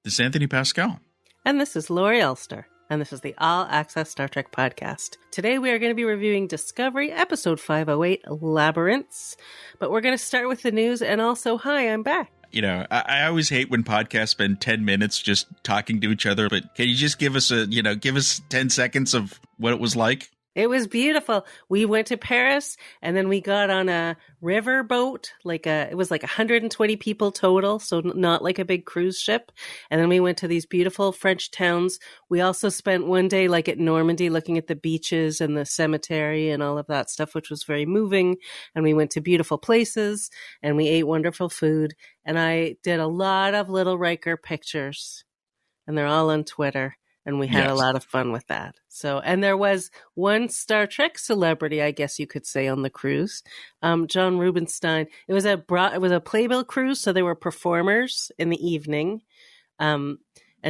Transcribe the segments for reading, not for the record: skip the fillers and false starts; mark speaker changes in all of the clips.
Speaker 1: This is Anthony Pascal.
Speaker 2: And this is Laurie Elster. And this is the All Access Star Trek podcast. Today we are going to be reviewing Discovery, episode 508, Labyrinths. But we're going to start with the news, and also, hi, I'm back.
Speaker 1: You know, I always hate when podcasts spend 10 minutes just talking to each other, but can you just give us give us 10 seconds of what it was like?
Speaker 2: It was beautiful. We went to Paris, and then we got on a river boat. It was like 120 people total, so not like a big cruise ship. And then we went to these beautiful French towns. We also spent one day at Normandy looking at the beaches and the cemetery and all of that stuff, which was very moving. And we went to beautiful places, and we ate wonderful food. And I did a lot of little Riker pictures, and they're all on Twitter. And we had a lot of fun with that. So, and there was one Star Trek celebrity, I guess you could say, on the cruise, John Rubinstein. It was a playbill cruise, so there were performers in the evening. And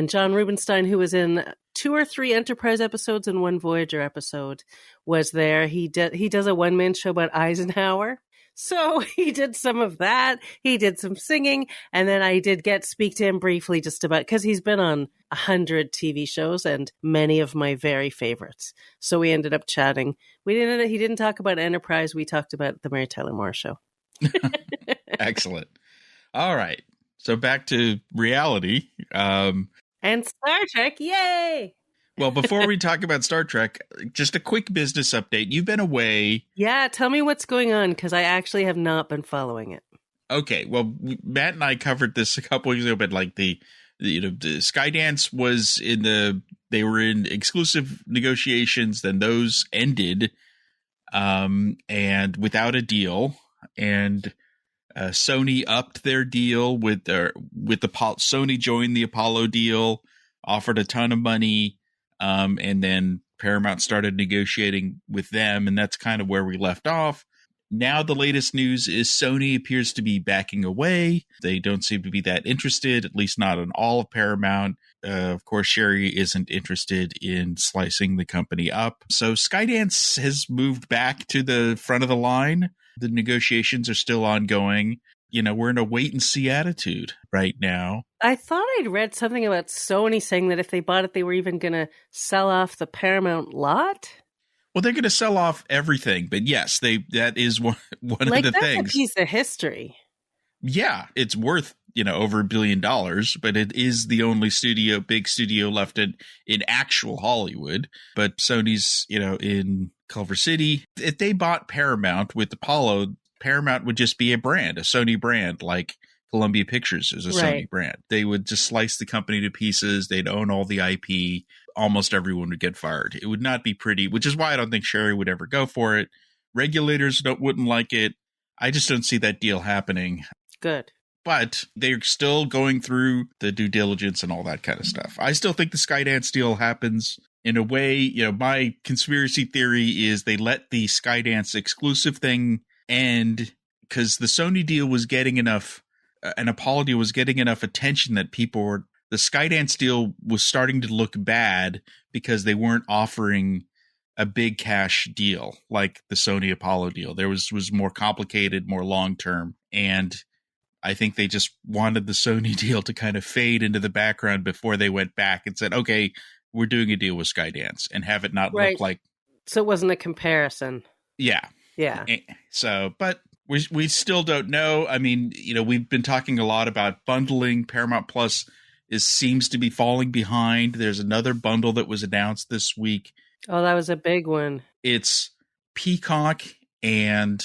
Speaker 2: John Rubinstein, who was in 2 or 3 Enterprise episodes and 1 Voyager episode, was there. He does a one-man show about Eisenhower. So he did some of that. He did some singing. And then I did speak to him briefly just about, because he's been on 100 TV shows and many of my very favorites. So we ended up chatting. He didn't talk about Enterprise. We talked about the Mary Tyler Moore Show.
Speaker 1: Excellent. All right. So back to reality.
Speaker 2: And Star Trek. Yay!
Speaker 1: Well, before we talk about Star Trek, just a quick business update. You've been away. Yeah,
Speaker 2: tell me what's going on, because I actually have not been following it.
Speaker 1: Okay, well, Matt and I covered this a couple weeks ago, but the Skydance was they were in exclusive negotiations, then those ended, and without a deal, and Sony upped their deal with Sony joined the Apollo deal, offered a ton of money. And then Paramount started negotiating with them, and that's kind of where we left off. Now the latest news is Sony appears to be backing away. They don't seem to be that interested, at least not on all of Paramount. Of course, Sherry isn't interested in slicing the company up. So Skydance has moved back to the front of the line. The negotiations are still ongoing. We're in a wait-and-see attitude right now.
Speaker 2: I thought I'd read something about Sony saying that if they bought it, they were even going to sell off the Paramount lot.
Speaker 1: Well, they're going to sell off everything, but yes, that is one of the things.
Speaker 2: That's a piece of history.
Speaker 1: Yeah, it's worth over $1 billion, but it is the only big studio left in actual Hollywood. But Sony's in Culver City. If they bought Paramount with Apollo, Paramount would just be a brand, a Sony brand, like Columbia Pictures is a Sony brand. They would just slice the company to pieces. They'd own all the IP. Almost everyone would get fired. It would not be pretty, which is why I don't think Sherry would ever go for it. Regulators wouldn't like it. I just don't see that deal happening.
Speaker 2: Good.
Speaker 1: But they're still going through the due diligence and all that kind of stuff. I still think the Skydance deal happens. In a way, my conspiracy theory is they let the Skydance exclusive thing end because the Sony deal was getting enough, and Apollo deal was getting enough attention that the Skydance deal was starting to look bad because they weren't offering a big cash deal like the Sony Apollo deal. There was more complicated, more long-term, and I think they just wanted the Sony deal to kind of fade into the background before they went back and said, okay, we're doing a deal with Skydance, and have it not look like.
Speaker 2: So it wasn't a comparison.
Speaker 1: Yeah.
Speaker 2: Yeah.
Speaker 1: So, but we still don't know. I mean, we've been talking a lot about bundling. Paramount Plus seems to be falling behind. There's another bundle that was announced this week.
Speaker 2: Oh, that was a big one.
Speaker 1: It's Peacock and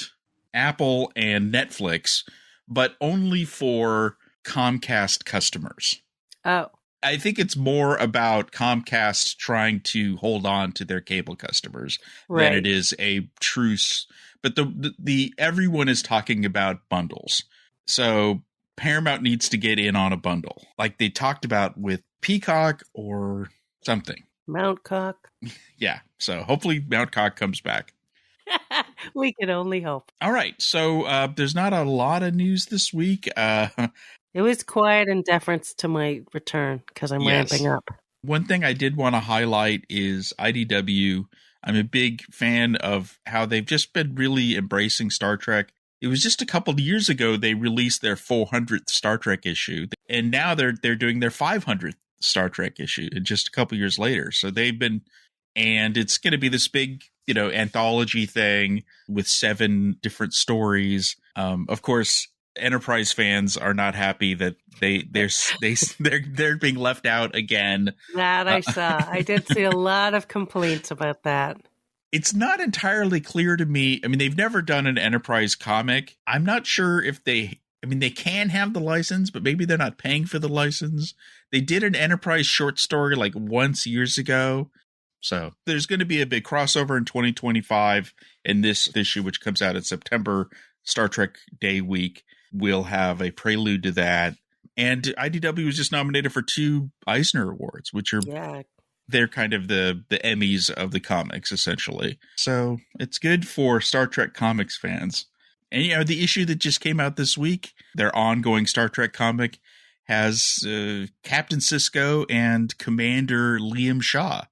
Speaker 1: Apple and Netflix, but only for Comcast customers.
Speaker 2: Oh.
Speaker 1: I think it's more about Comcast trying to hold on to their cable customers than it is a truce. But the everyone is talking about bundles. So Paramount needs to get in on a bundle, like they talked about with Peacock or something.
Speaker 2: Mount Cock.
Speaker 1: Yeah. So hopefully Mount Cock comes back.
Speaker 2: We can only hope.
Speaker 1: All right. So there's not a lot of news this week.
Speaker 2: It was quiet in deference to my return because I'm ramping up.
Speaker 1: One thing I did want to highlight is IDW. I'm a big fan of how they've just been really embracing Star Trek. it was just a couple of years ago they released their 400th Star Trek issue, and now they're doing their 500th Star Trek issue, and just a couple of years later. So they've been, and it's going to be this big, anthology thing with 7 different stories. Of course, Enterprise fans are not happy that they're being left out again.
Speaker 2: That I saw. I did see a lot of complaints about that.
Speaker 1: It's not entirely clear to me. I mean, they've never done an Enterprise comic. I'm not sure if they can have the license, but maybe they're not paying for the license. They did an Enterprise short story like once years ago. So there's going to be a big crossover in 2025. And this issue, which comes out in September, Star Trek Day week, will have a prelude to that. And IDW was just nominated for 2 Eisner Awards, which are...
Speaker 2: Yeah.
Speaker 1: They're kind of the Emmys of the comics, essentially. So it's good for Star Trek comics fans. And, the issue that just came out this week, their ongoing Star Trek comic, has Captain Sisko and Commander Liam Shaw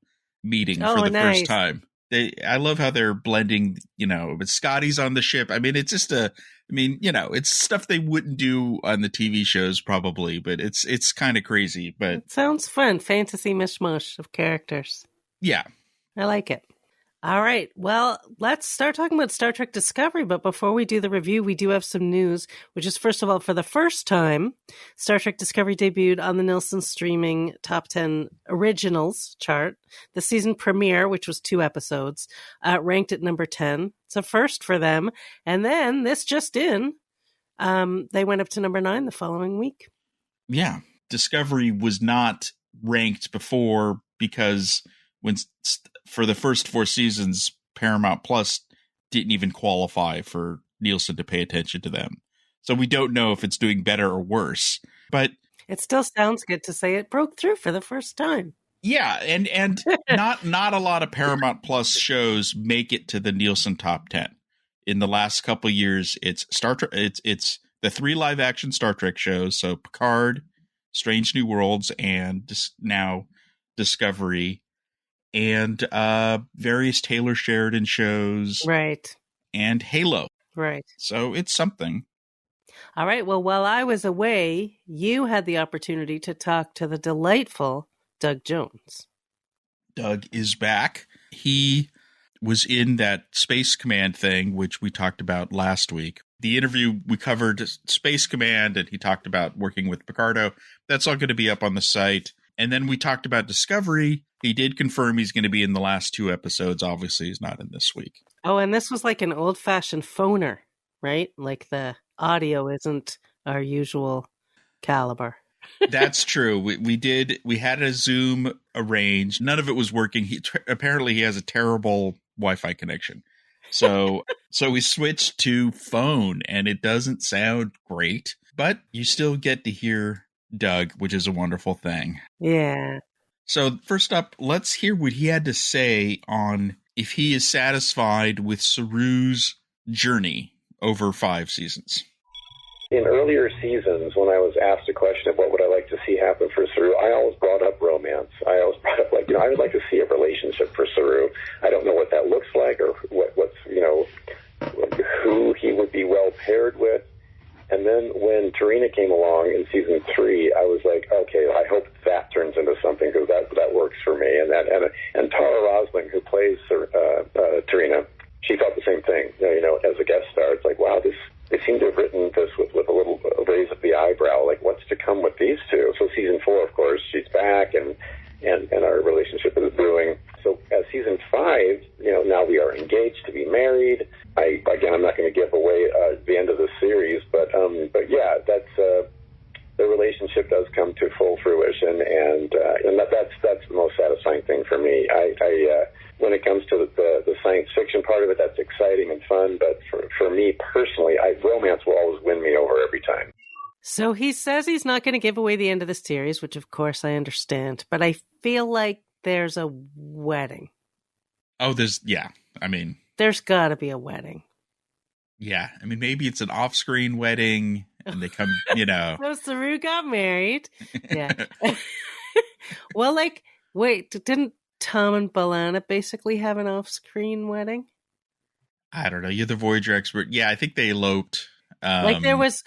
Speaker 1: meeting for the first time. I love how they're blending, but Scotty's on the ship. I mean, it's just it's stuff they wouldn't do on the TV shows probably, but it's kind of crazy. But
Speaker 2: it sounds fun. Fantasy mishmash of characters.
Speaker 1: Yeah.
Speaker 2: I like it. All right. Well, let's start talking about Star Trek Discovery. But before we do the review, we do have some news, which is, first of all, for the first time, Star Trek Discovery debuted on the Nielsen streaming top 10 originals chart. The season premiere, which was 2 episodes, ranked at number 10. It's a first for them. And then this just in, they went up to number 9 the following week.
Speaker 1: Yeah. Discovery was not ranked before because for the first 4 seasons, Paramount Plus didn't even qualify for Nielsen to pay attention to them. So we don't know if it's doing better or worse. But
Speaker 2: it still sounds good to say it broke through for the first time.
Speaker 1: Yeah, and not a lot of Paramount Plus shows make it to the Nielsen top 10. In the last couple of years, it's Star Trek. It's the 3 live action Star Trek shows. So Picard, Strange New Worlds, and now Discovery. And various Taylor Sheridan shows.
Speaker 2: Right.
Speaker 1: And Halo.
Speaker 2: Right.
Speaker 1: So it's something.
Speaker 2: All right. Well, while I was away, you had the opportunity to talk to the delightful Doug Jones.
Speaker 1: Doug is back. He was in that Space Command thing, which we talked about last week. The interview, we covered Space Command, and he talked about working with Picardo. That's all going to be up on the site. And then we talked about Discovery. He did confirm he's going to be in the last 2 episodes. Obviously, he's not in this week.
Speaker 2: Oh, and this was like an old-fashioned phoner, right? Like the audio isn't our usual caliber.
Speaker 1: That's true. We had a Zoom arranged. None of it was working. Apparently he has a terrible Wi-Fi connection. So we switched to phone, and it doesn't sound great, but you still get to hear Doug, which is a wonderful thing.
Speaker 2: Yeah.
Speaker 1: So first up, let's hear what he had to say on if he is satisfied with Saru's journey over 5 seasons.
Speaker 3: In earlier seasons, when I was asked a question of what would I like to see happen for Saru, I always brought up romance. I always brought up, I would like to see a relationship for Saru. I don't know what that looks like or what's who he would be well paired with. And then when Tarina came along in season 3, I was like, okay, I hope that turns into something because that works for me. And Tara Rosling, who plays Tarina, she felt the same thing. As a guest star, it's like, wow, they seem to have written this with a little raise of the eyebrow. Like, what's to come with these two? So season 4, of course, she's back, and our relationship is brewing. So as season 5, now we are engaged to be married. I'm not going to give away the end of the series, but yeah, that's the relationship does come to full fruition, and that's the most satisfying thing for me. When it comes to the science fiction part of it, that's exciting and fun, but for me personally, romance will always win me over every time.
Speaker 2: So he says he's not going to give away the end of the series, which of course I understand, but I feel like there's a wedding.
Speaker 1: Oh, there's got
Speaker 2: to be a wedding.
Speaker 1: Yeah. I mean, maybe it's an off-screen wedding and they come,
Speaker 2: So Saru got married. Yeah. Well, wait, didn't Tom and B'Elanna basically have an off-screen wedding?
Speaker 1: I don't know. You're the Voyager expert. Yeah, I think they eloped.
Speaker 2: Like there was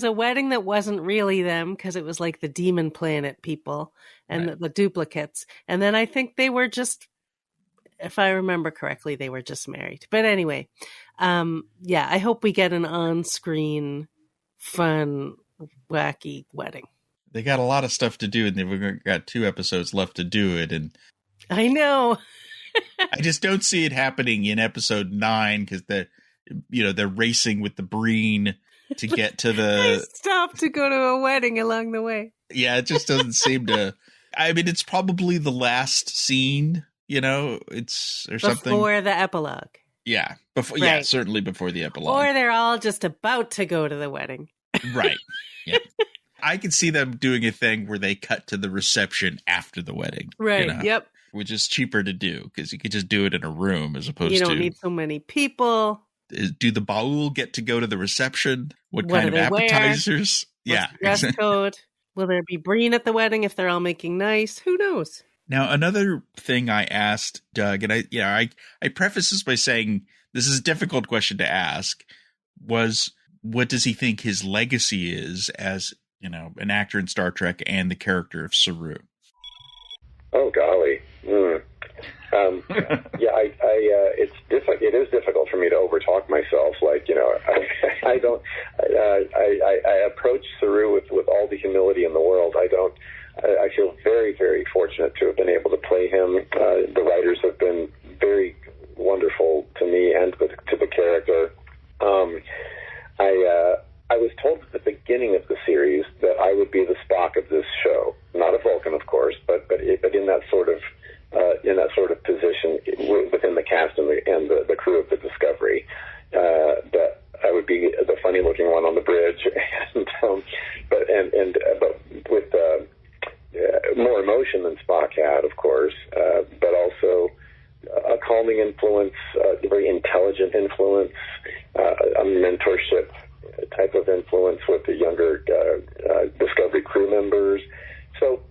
Speaker 2: a wedding that wasn't really them because it was like the demon planet people and the duplicates. And then I think they were just, if I remember correctly, they were just married. But anyway, I hope we get an on-screen, fun, wacky wedding.
Speaker 1: They got a lot of stuff to do, and they've got 2 episodes left to do it. And
Speaker 2: I know.
Speaker 1: I just don't see it happening in episode 9 because they're racing with the Breen to get to the
Speaker 2: stop to go to a wedding along the way.
Speaker 1: Yeah, it just doesn't seem to. I mean, it's probably the last scene, it's or something
Speaker 2: before the epilogue.
Speaker 1: Yeah, before. Right. Yeah, certainly before the epilogue.
Speaker 2: Or they're all just about to go to the wedding.
Speaker 1: Right. Yeah. I could see them doing a thing where they cut to the reception after the wedding.
Speaker 2: Right. Yep.
Speaker 1: Which is cheaper to do because you could just do it in a room as opposed to.
Speaker 2: You don't need so many people.
Speaker 1: Do the Baul get to go to the reception? What kind of appetizers?
Speaker 2: What's the dress code? Will there be Breen at the wedding if they're all making nice? Who knows?
Speaker 1: Now, another thing I asked Doug, and I preface this by saying this is a difficult question to ask, was what does he think his legacy is as, an actor in Star Trek and the character of Saru?
Speaker 3: Oh, golly. It is difficult for me to overtalk myself. I approach Saru with all the humility in the world. I feel very, very fortunate to have been able to play him. The writers have been very wonderful to me and to the character. I was told at the beginning of the series that I would be the Spock of this show, not a Vulcan, of course, but in that sort of position within the cast and the crew of the Discovery, that I would be the funny-looking one on the bridge, but with more emotion than Spock had, of course, but also a calming influence, a very intelligent influence, a mentorship type of influence with the younger Discovery crew members. So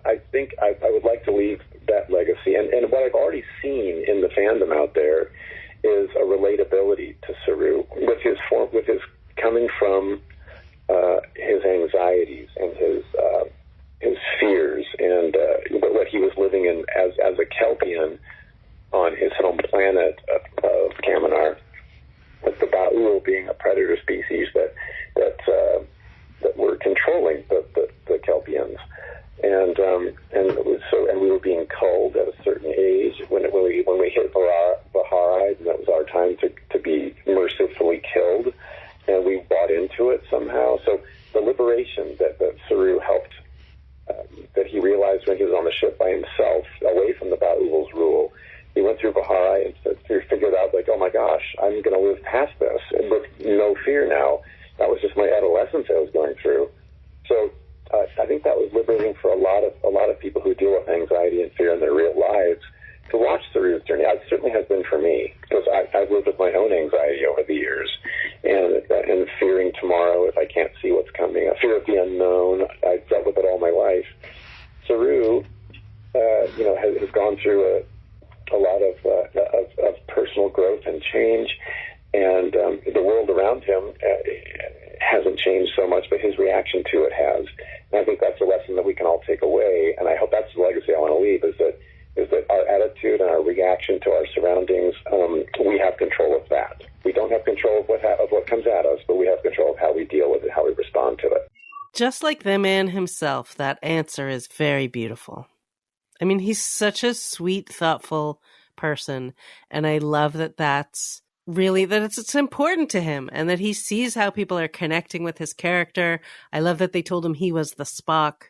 Speaker 3: I think I would like to leave that legacy. And what I've already seen in the fandom out there is a relatability to Saru with his coming from his anxieties and his fears and what he was living in as a Kelpian on his home planet of Kaminar, with the Baul being a predator species that were controlling the Kelpians. And we were being culled at a certain age when we hit Bahari, and that was our time to be mercifully killed, and we bought into it somehow. So the liberation that Saru helped, that he realized when he was on the ship by himself, away from the Baul's rule, he went through Bahari and figured out, oh my gosh, I'm going to live past this and with no fear now. That was just my adolescence I was going through. So I think that was liberating for a lot of people who deal with anxiety and fear in their real lives to watch Saru's journey. It certainly has been for me, because I've lived with my own anxiety over the years and fearing tomorrow if I can't see what's coming, a fear of the unknown. I've dealt with it all my life. Saru, has gone through a lot of personal growth and change, and the world around him hasn't changed so much, but his reaction to it has. And I think that's a lesson that we can all take away, and I hope that's the legacy I want to leave, is that our attitude and our reaction to our surroundings, we have control of that. We don't have control of what comes at us, but we have control of how we deal with it, how we respond to it.
Speaker 2: Just like the man himself, that answer is very beautiful. I mean, he's such a sweet, thoughtful person, and I love that's really, that it's important to him, and that he sees how people are connecting with his character. I love that they told him he was the Spock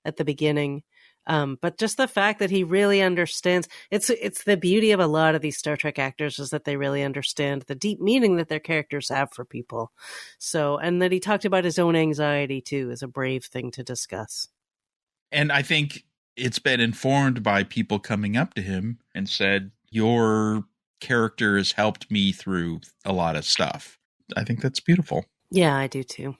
Speaker 2: at the beginning. But just the fact that he really understands, it's the beauty of a lot of these Star Trek actors, is that they really understand the deep meaning that their characters have for people. So, and that he talked about his own anxiety too, is a brave thing to discuss.
Speaker 1: And I think it's been informed by people coming up to him and said, your character has helped me through a lot of stuff. I think that's beautiful.
Speaker 2: Yeah, I do too.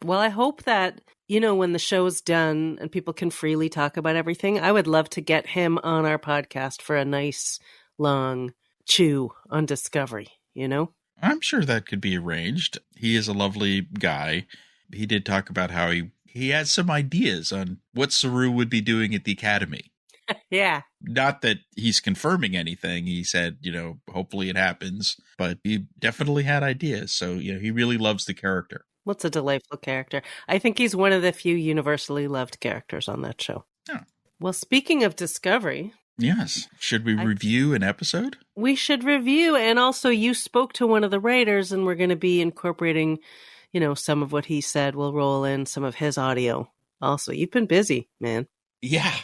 Speaker 2: Well, I hope that, when the show's done and people can freely talk about everything, I would love to get him on our podcast for a nice long chew on Discovery. you know?
Speaker 1: I'm sure that could be arranged. He is a lovely guy. He did talk about how he has some ideas on what Saru would be doing at the academy.
Speaker 2: Yeah.
Speaker 1: Not that he's confirming anything. He said, hopefully it happens, but he definitely had ideas. So, he really loves the character.
Speaker 2: What's a delightful character. I think he's one of the few universally loved characters on that show.
Speaker 1: Yeah.
Speaker 2: Well, speaking of Discovery.
Speaker 1: Yes. Should we review an episode?
Speaker 2: We should review. And also you spoke to one of the writers and we're going to be incorporating, some of what he said. We'll roll in some of his audio. Also, you've been busy, man.
Speaker 1: Yeah.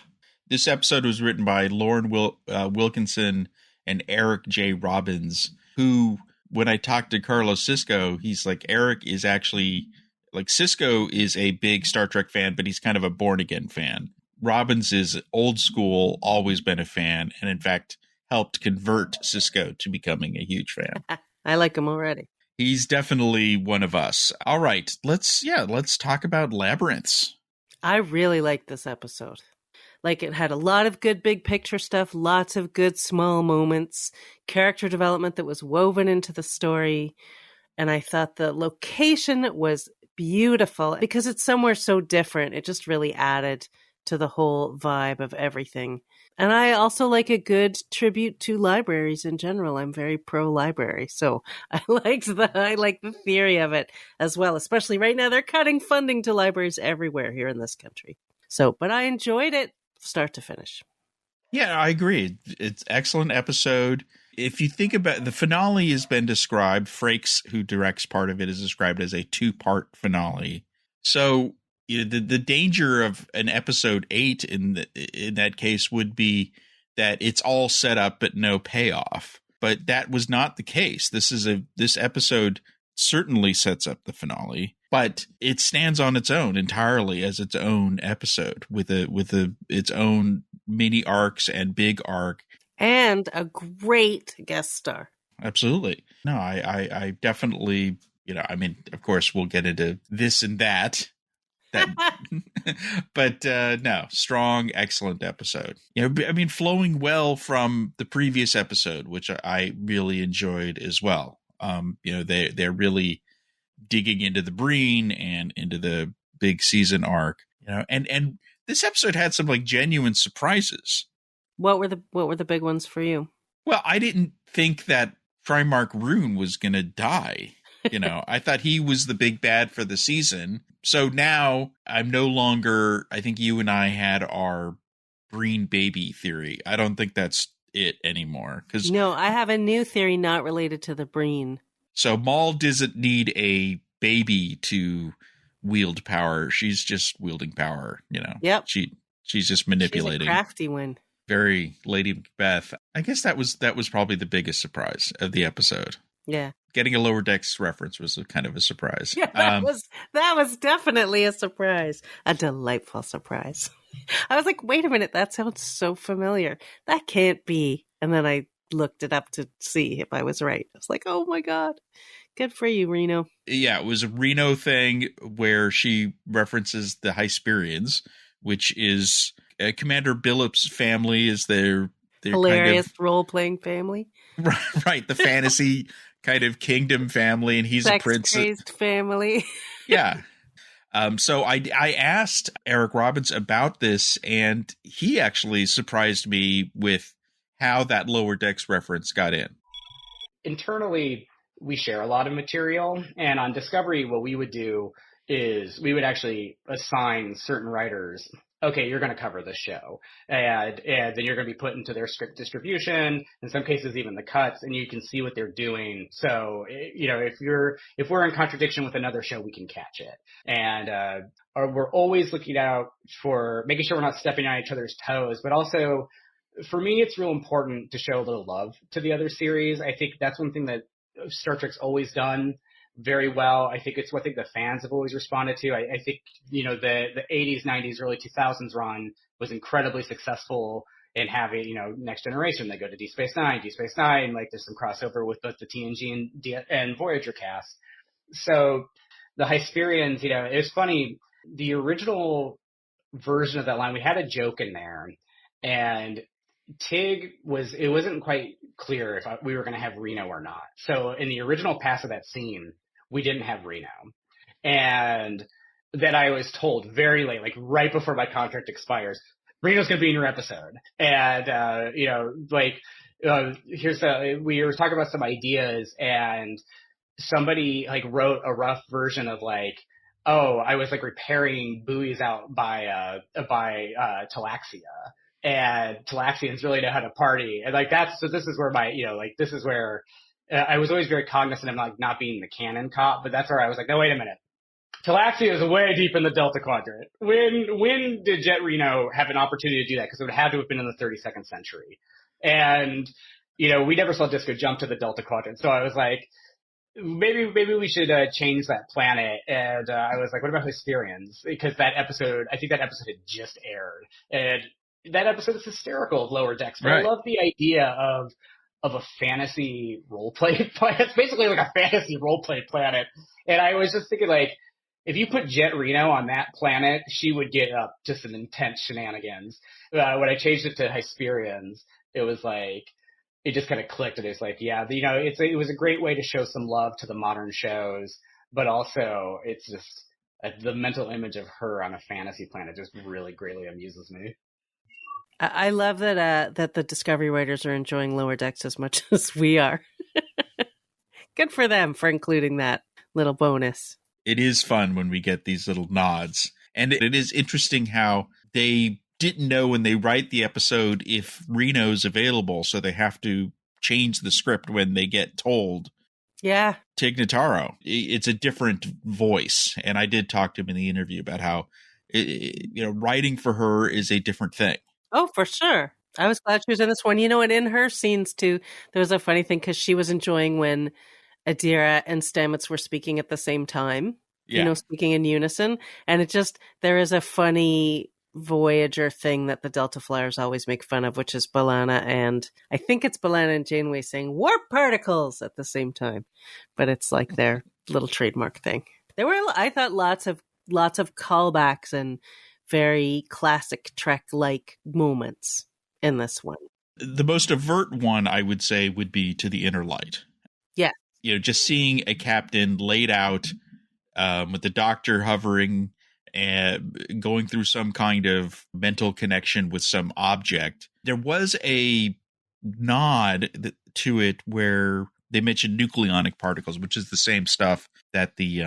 Speaker 1: This episode was written by Lauren Wilkinson and Eric J. Robbins, who, when I talked to Carlos Cisco, he's like, Eric is actually, like, Cisco is a big Star Trek fan, but he's kind of a born-again fan. Robbins is old school, always been a fan, and in fact, helped convert Cisco to becoming a huge fan.
Speaker 2: I like him already.
Speaker 1: He's definitely one of us. All right, let's talk about Labyrinths.
Speaker 2: I really liked this episode. Like, it had a lot of good big picture stuff, lots of good small moments, character development that was woven into the story. And I thought the location was beautiful because it's somewhere so different. It just really added to the whole vibe of everything. And I also like a good tribute to libraries in general. I'm very pro library. So I like the theory of it as well, especially right now. They're cutting funding to libraries everywhere here in this country. But I enjoyed it start to finish.
Speaker 1: Yeah, I agree. It's an excellent episode. If you think about the finale has been described, Frakes, who directs part of it, is described as a 2-part finale. So the danger of an episode 8 in that case would be that it's all set up but no payoff. But that was not the case. This episode certainly sets up the finale, but it stands on its own entirely as its own episode with its own mini arcs and big arc
Speaker 2: and a great guest star.
Speaker 1: Absolutely. No, I definitely, of course we'll get into this and that, but no, strong, excellent episode. Flowing well from the previous episode, which I really enjoyed as well. They're really digging into the Breen and into the big season arc, and this episode had some like genuine surprises.
Speaker 2: What were the big ones for you?
Speaker 1: Well, I didn't think that Primarch Rune was going to die. I thought he was the big bad for the season. So now I'm no longer, I think you and I had our Breen baby theory. I don't think that's it anymore.
Speaker 2: No, I have a new theory not related to the Breen. So
Speaker 1: Maul doesn't need a baby to wield power. She's just wielding power,
Speaker 2: Yep.
Speaker 1: She's just manipulating.
Speaker 2: She's a crafty one.
Speaker 1: Very Lady Macbeth. I guess that was probably the biggest surprise of the episode.
Speaker 2: Yeah.
Speaker 1: Getting a Lower Decks reference was kind of a surprise.
Speaker 2: Yeah, that was definitely a surprise. A delightful surprise. I was like, wait a minute, that sounds so familiar. That can't be. And then I looked it up to see if I was right. I was like, oh my God. Good for you, Reno.
Speaker 1: Yeah, it was a Reno thing where she references the Hysperians, which is Commander Billup's family is their
Speaker 2: hilarious
Speaker 1: kind of
Speaker 2: role-playing family.
Speaker 1: Right, the fantasy kind of kingdom family, and he's a prince.
Speaker 2: Sex-crazed family.
Speaker 1: Yeah. So I asked Eric Robbins about this, and he actually surprised me with how that Lower Decks reference got in.
Speaker 4: Internally, we share a lot of material, and on Discovery, what we would do is we would actually assign certain writers, okay, you're going to cover this show, and then you're going to be put into their script distribution, in some cases even the cuts, and you can see what they're doing. So, if we're in contradiction with another show, we can catch it. And we're always looking out for making sure we're not stepping on each other's toes, but also, for me, it's real important to show a little love to the other series. I think that's one thing that Star Trek's always done very well. I think it's one thing the fans have always responded to. I think, the 80s, 90s, early 2000s run was incredibly successful in having, Next Generation. They go to Deep Space Nine, like there's some crossover with both the TNG and Voyager cast. So the Hysperians, it was funny. The original version of that line, we had a joke in there, and Tig it wasn't quite clear if we were going to have Reno or not. So in the original pass of that scene, we didn't have Reno. And then I was told very late, like right before my contract expires, Reno's going to be in your episode. And, we were talking about some ideas, and somebody like wrote a rough version of like, oh, I was like repairing buoys out by Talaxia. And Talaxians really know how to party. And like this is where this is where I was always very cognizant of like not being the canon cop, but that's where I was like, no, wait a minute. Talaxia is way deep in the Delta Quadrant. When did Jet Reno have an opportunity to do that? Because it would have to have been in the 32nd century. And, we never saw Disco jump to the Delta Quadrant. So I was like, maybe we should change that planet. And I was like, what about Hesperians? Because I think that episode had just aired. And that episode is hysterical of Lower Decks. But
Speaker 1: Right.
Speaker 4: I love the idea of a fantasy roleplay planet. It's basically like a fantasy roleplay planet. And I was just thinking, like, if you put Jet Reno on that planet, she would get up to some intense shenanigans. When I changed it to Hesperians, it was like, it just kind of clicked. And it's like, yeah, it was a great way to show some love to the modern shows, but also it's just the mental image of her on a fantasy planet just really greatly amuses me.
Speaker 2: I love that the Discovery writers are enjoying Lower Decks as much as we are. Good for them for including that little bonus.
Speaker 1: It is fun when we get these little nods. And it is interesting how they didn't know when they write the episode if Reno's available, so they have to change the script when they get told.
Speaker 2: Yeah.
Speaker 1: Tig Notaro. It's a different voice. And I did talk to him in the interview about how, writing for her is a different thing.
Speaker 2: Oh, for sure. I was glad she was in this one. And in her scenes too, there was a funny thing because she was enjoying when Adira and Stamets were speaking at the same time, speaking in unison. And there is a funny Voyager thing that the Delta Flyers always make fun of, which is B'Elanna and Janeway saying warp particles at the same time. But it's like their little trademark thing. There were, I thought, lots of callbacks and very classic Trek-like moments in this one.
Speaker 1: The most overt one, I would say, would be to the Inner Light.
Speaker 2: Yeah.
Speaker 1: Just seeing a captain laid out with the doctor hovering and going through some kind of mental connection with some object. There was a nod to it where they mentioned nucleonic particles, which is the same stuff that the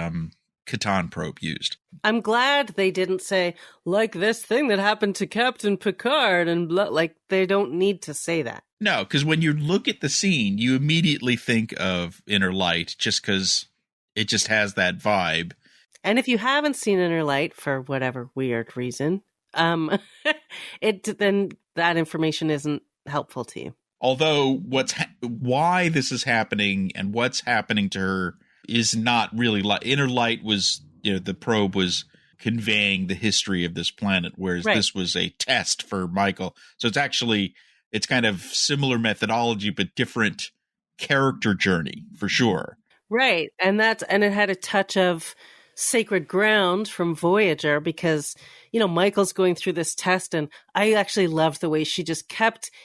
Speaker 1: Catan probe used.
Speaker 2: I'm glad they didn't say, like this thing that happened to Captain Picard, and like they don't need to say that.
Speaker 1: No, because when you look at the scene, you immediately think of Inner Light just because it just has that vibe.
Speaker 2: And if you haven't seen Inner Light for whatever weird reason, then that information isn't helpful to you.
Speaker 1: Although why this is happening and what's happening to her is not really Inner Light was, the probe was conveying the history of this planet, whereas this was a test for Michael. So it's kind of similar methodology, but different character journey for sure.
Speaker 2: Right. And it had a touch of Sacred Ground from Voyager because, Michael's going through this test, and I actually loved the way she just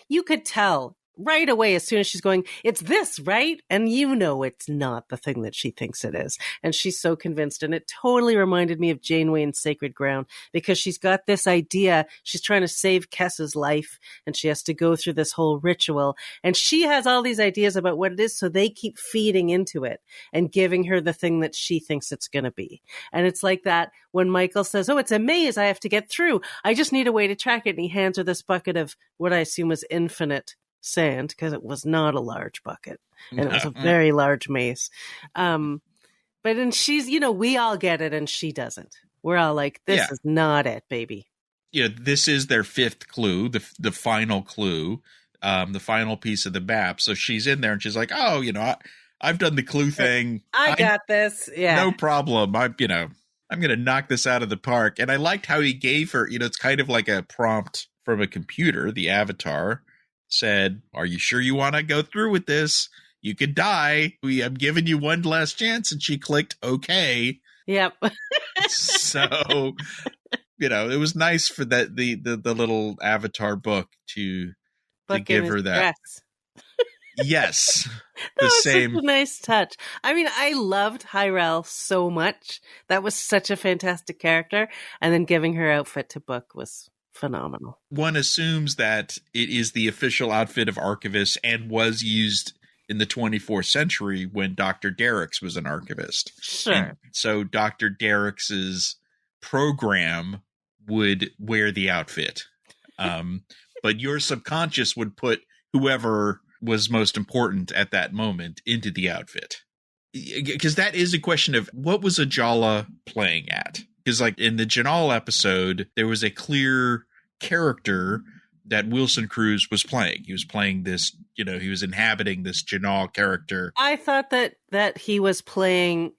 Speaker 2: you could tell right away as soon as she's going, it's this, right? And it's not the thing that she thinks it is. And she's so convinced. And it totally reminded me of Janeway in Sacred Ground because she's got this idea. She's trying to save Kessa's life and she has to go through this whole ritual. And she has all these ideas about what it is. So they keep feeding into it and giving her the thing that she thinks it's going to be. And it's like that when Michael says, oh, it's a maze I have to get through. I just need a way to track it. And he hands her this bucket of what I assume is infinite sand because it was not a large bucket and it was a very large maze. But then she's, we all get it and she doesn't. We're all like, this is not it, baby.
Speaker 1: This is their fifth clue, the final clue, the final piece of the map. So she's in there and she's like, oh, I've done the clue thing.
Speaker 2: I got this. Yeah.
Speaker 1: No problem. I'm going to knock this out of the park. And I liked how he gave her, it's kind of like a prompt from a computer, the avatar. Said, are you sure you want to go through with this? You could die. I'm giving you one last chance. And she clicked okay.
Speaker 2: Yep.
Speaker 1: So, it was nice for that the little avatar book to give her that. Yes.
Speaker 2: That
Speaker 1: The
Speaker 2: was
Speaker 1: same.
Speaker 2: such a nice touch. I mean, I loved Hyrel so much. That was such a fantastic character. And then giving her outfit to Book was phenomenal.
Speaker 1: One assumes that it is the official outfit of archivists and was used in the 24th century when Dr. Derricks was an archivist.
Speaker 2: Sure.
Speaker 1: And so Dr. Derricks's program would wear the outfit. But your subconscious would put whoever was most important at that moment into the outfit. Because that is a question of what was Ajala playing at? Because like in the Janal episode, there was a clear character that Wilson Cruz was playing. He was playing this, he was inhabiting this Janal character.
Speaker 2: I thought that he was playing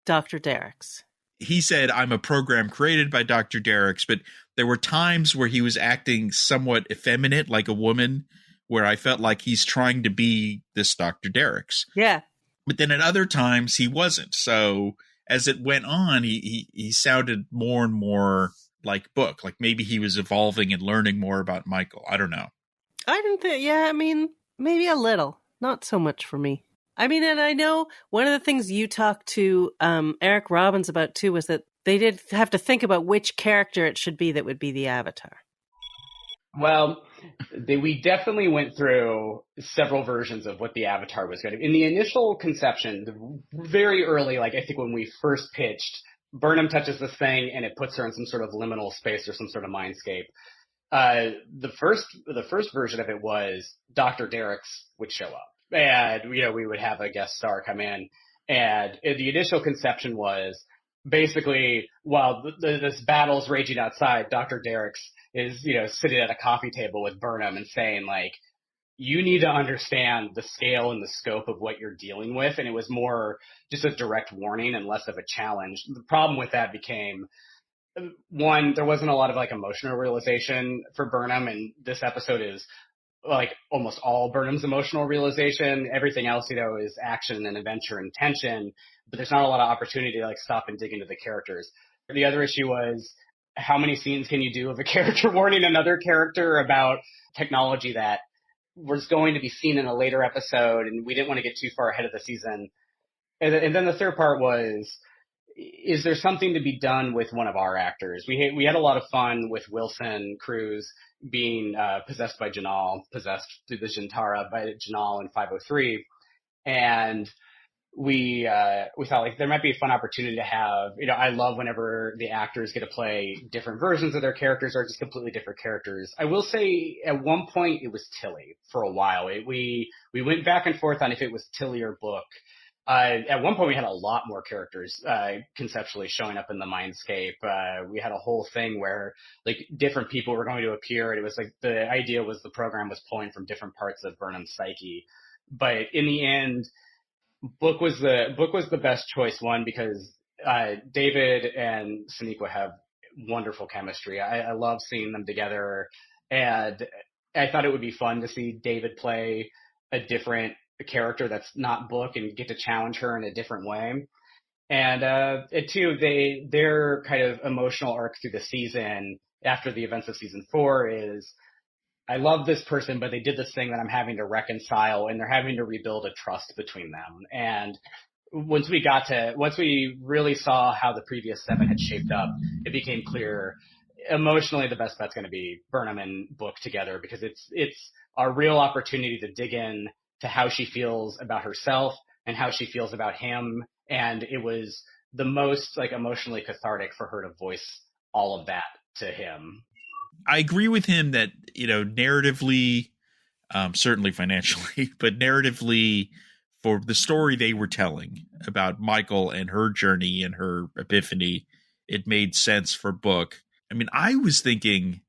Speaker 2: Dr. Derricks.
Speaker 1: He said, I'm a program created by Dr. Derricks, but there were times where he was acting somewhat effeminate, like a woman, where I felt like he's trying to be this Dr. Derricks.
Speaker 2: Yeah.
Speaker 1: But then at other times he wasn't. So as it went on, he sounded more and more like Book. Like maybe he was evolving and learning more about Michael. I don't know.
Speaker 2: I didn't think, maybe a little. Not so much for me. I mean, and I know one of the things you talked to Eric Robbins about too was that they did have to think about which character it should be that would be the Avatar.
Speaker 4: Well, we definitely went through several versions of what the Avatar was going to be. In the initial conception, very early, like I think when we first pitched, Burnham touches this thing and it puts her in some sort of liminal space or some sort of mindscape. The first version of it was Dr. Derricks would show up. And, we would have a guest star come in. And the initial conception was basically, while this battle's raging outside, Dr. Derricks is, sitting at a coffee table with Burnham and saying, like, you need to understand the scale and the scope of what you're dealing with. And it was more just a direct warning and less of a challenge. The problem with that became, one, there wasn't a lot of like emotional realization for Burnham. And this episode is like almost all Burnham's emotional realization. Everything else, is action and adventure and tension, but there's not a lot of opportunity to like stop and dig into the characters. The other issue was, how many scenes can you do of a character warning another character about technology that was going to be seen in a later episode, and we didn't want to get too far ahead of the season. And then the third part was, is there something to be done with one of our actors? We had a lot of fun with Wilson Cruz being possessed by Janal, possessed through the Jintara by Janal in 503. And we thought like there might be a fun opportunity to have, I love whenever the actors get to play different versions of their characters or just completely different characters. I will say at one point it was Tilly for a while. We went back and forth on if it was Tilly or Book. At one point we had a lot more characters conceptually showing up in the mindscape. We had a whole thing where like different people were going to appear, and it was like the idea was the program was pulling from different parts of Burnham's psyche. But in the end, Book was the best choice, one, because David and Sonequa have wonderful chemistry. I love seeing them together, and I thought it would be fun to see David play a different character that's not Book and get to challenge her in a different way. And two, their kind of emotional arc through the season after the events of season 4 is, I love this person, but they did this thing that I'm having to reconcile, and they're having to rebuild a trust between them. And once we really saw how the previous 7 had shaped up, it became clear emotionally the best bet's going to be Burnham and Book together, because it's a real opportunity to dig in to how she feels about herself and how she feels about him. And it was the most like emotionally cathartic for her to voice all of that to him.
Speaker 1: I agree with him that, narratively, certainly financially, but narratively for the story they were telling about Michael and her journey and her epiphany, it made sense for Book. I mean, I was thinking,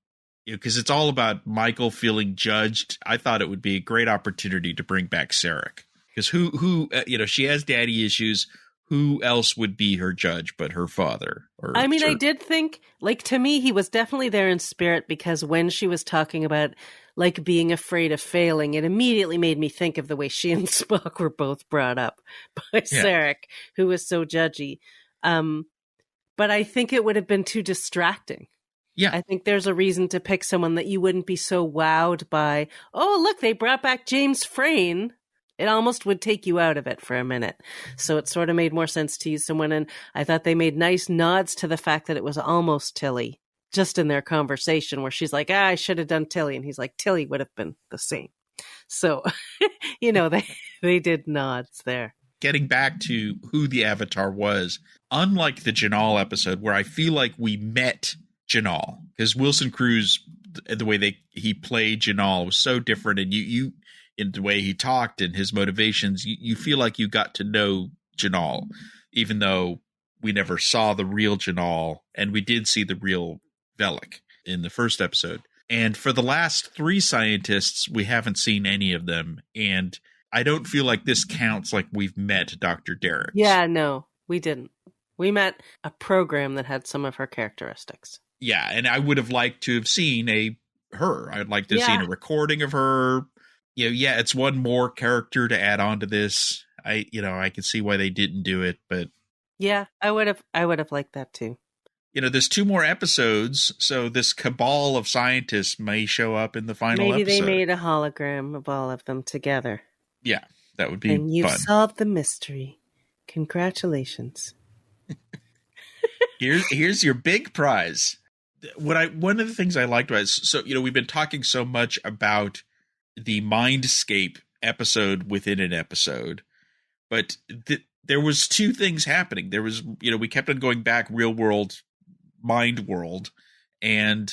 Speaker 1: because it's all about Michael feeling judged, I thought it would be a great opportunity to bring back Sarek. Because who she has daddy issues. Who else would be her judge but her father?
Speaker 2: I did think, like, to me, he was definitely there in spirit, because when she was talking about, like, being afraid of failing, it immediately made me think of the way she and Spock were both brought up by Sarek, who was so judgy. But I think it would have been too distracting.
Speaker 1: Yeah.
Speaker 2: I think there's a reason to pick someone that you wouldn't be so wowed by, oh, look, they brought back James Frayne. It almost would take you out of it for a minute. So it sort of made more sense to use someone. And I thought they made nice nods to the fact that it was almost Tilly, just in their conversation where she's like, I should have done Tilly. And he's like, Tilly would have been the same. So, they did nods there.
Speaker 1: Getting back to who the Avatar was, unlike the Janal episode where I feel like we met Janal, because Wilson Cruz, the way he played Janal was so different, and you in the way he talked and his motivations, you feel like you got to know Janal, even though we never saw the real Janal, and we did see the real Velik in the first episode. And for the last 3 scientists, we haven't seen any of them, and I don't feel like this counts like we've met Dr. Derek.
Speaker 2: Yeah, no, we didn't. We met a program that had some of her characteristics.
Speaker 1: Yeah, and I would have liked to have seen her. I'd like to have seen a recording of her. It's one more character to add on to this. I can see why they didn't do it, but
Speaker 2: yeah, I would have liked that too.
Speaker 1: There's 2 more episodes, so this cabal of scientists may show up in the final episode.
Speaker 2: Maybe they made a hologram of all of them together.
Speaker 1: Yeah, that would be fun.
Speaker 2: And you've solved the mystery. Congratulations.
Speaker 1: Here's your big prize. One of the things I liked was, we've been talking so much about the Mindscape episode within an episode, but there was 2 things happening. There was, we kept on going back real world, mind world, and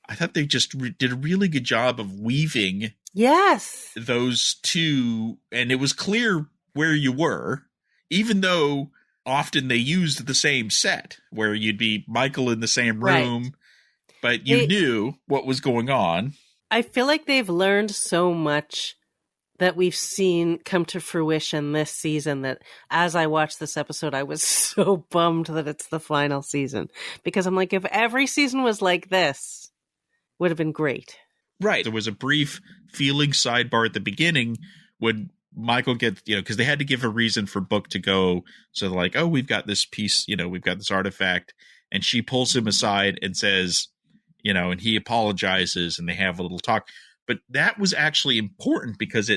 Speaker 1: I thought they just did a really good job of weaving those 2, and it was clear where you were, even though often they used the same set where you'd be Michael in the same room, but you knew what was going on.
Speaker 2: I feel like they've learned so much that we've seen come to fruition this season that as I watched this episode, I was so bummed that it's the final season, because I'm like, if every season was like this, would have been great.
Speaker 1: Right. There was a brief feeling sidebar at the beginning when Michael gets, because they had to give a reason for Book to go. So they're like, oh, we've got this piece, we've got this artifact. And she pulls him aside and says, and he apologizes and they have a little talk. But that was actually important because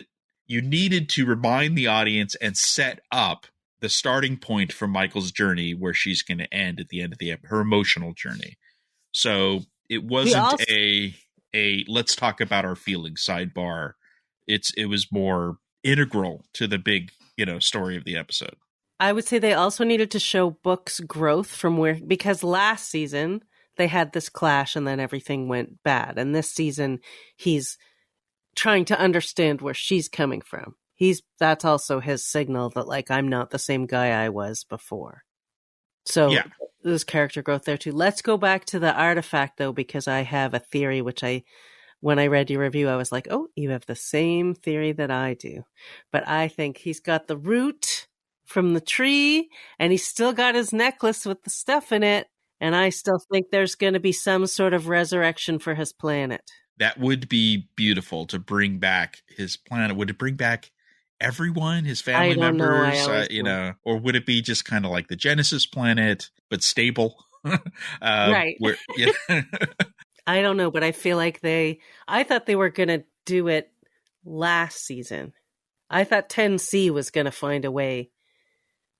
Speaker 1: you needed to remind the audience and set up the starting point for Michael's journey where she's going to end at the end of her emotional journey. So it wasn't a let's talk about our feelings sidebar. It was more integral to the big, story of the episode.
Speaker 2: I would say they also needed to show Book's growth because last season they had this clash and then everything went bad. And this season he's trying to understand where she's coming from. That's also his signal that, like, I'm not the same guy I was before. So there's character growth there too. Let's go back to the artifact though, because I have a theory, when I read your review, I was like, oh, you have the same theory that I do. But I think he's got the root from the tree and he's still got his necklace with the stuff in it. And I still think there's going to be some sort of resurrection for his planet.
Speaker 1: That would be beautiful to bring back his planet. Would it bring back everyone, his family members? Or would it be just kind of like the Genesis planet, but stable?
Speaker 2: Right. I don't know, but I feel like I thought they were going to do it last season. I thought 10C was going to find a way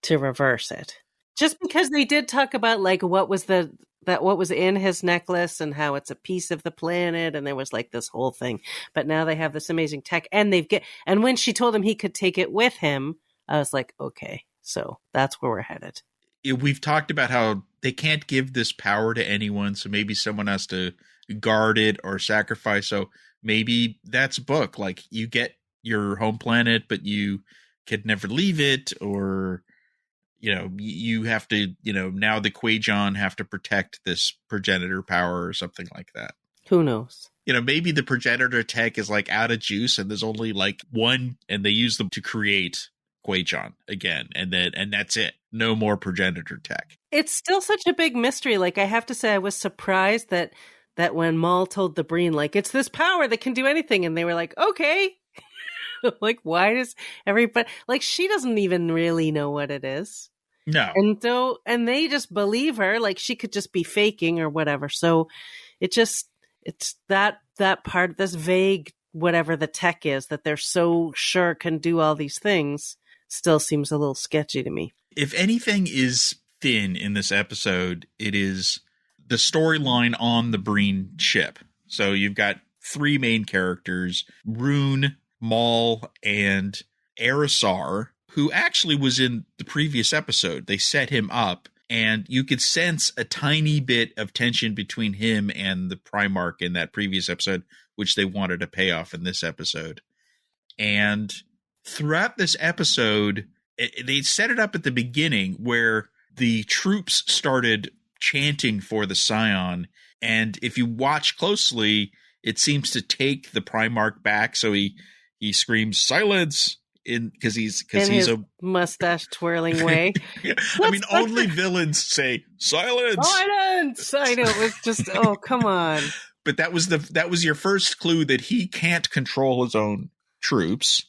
Speaker 2: to reverse it. Just because they did talk about like what was in his necklace and how it's a piece of the planet, and there was like this whole thing. But now they have this amazing tech, and when she told him he could take it with him, I was like, okay, so that's where we're headed.
Speaker 1: We've talked about how they can't give this power to anyone, so maybe someone has to guard it or sacrifice. So maybe that's Book. Like, you get your home planet, but you could never leave it, or you have to, now the Quajon have to protect this progenitor power or something like that.
Speaker 2: Who knows?
Speaker 1: Maybe the progenitor tech is like out of juice and there's only like one, and they use them to create Quajon again. And that's it. No more progenitor tech.
Speaker 2: It's still such a big mystery. Like, I have to say, I was surprised that when Maul told the Breen, like, it's this power that can do anything. And they were like, okay. Like, why does everybody, like, she doesn't even really know what it is.
Speaker 1: No.
Speaker 2: And they just believe her, like she could just be faking or whatever. So it's that part, this vague whatever the tech is that they're so sure can do all these things still seems a little sketchy to me.
Speaker 1: If anything is thin in this episode, it is the storyline on the Breen ship. So you've got three main characters, Rune, Maul, and Erisar, who actually was in the previous episode. They set him up, and you could sense a tiny bit of tension between him and the Primarch in that previous episode, which they wanted to pay off in this episode. And throughout this episode, they set it up at the beginning where the troops started chanting for the Scion. And if you watch closely, it seems to take the Primarch back. So he screams "silence" because he's
Speaker 2: a mustache twirling way.
Speaker 1: I mean, only villains say "silence."
Speaker 2: Silence. I know, it was just come on.
Speaker 1: But that was your first clue that he can't control his own troops.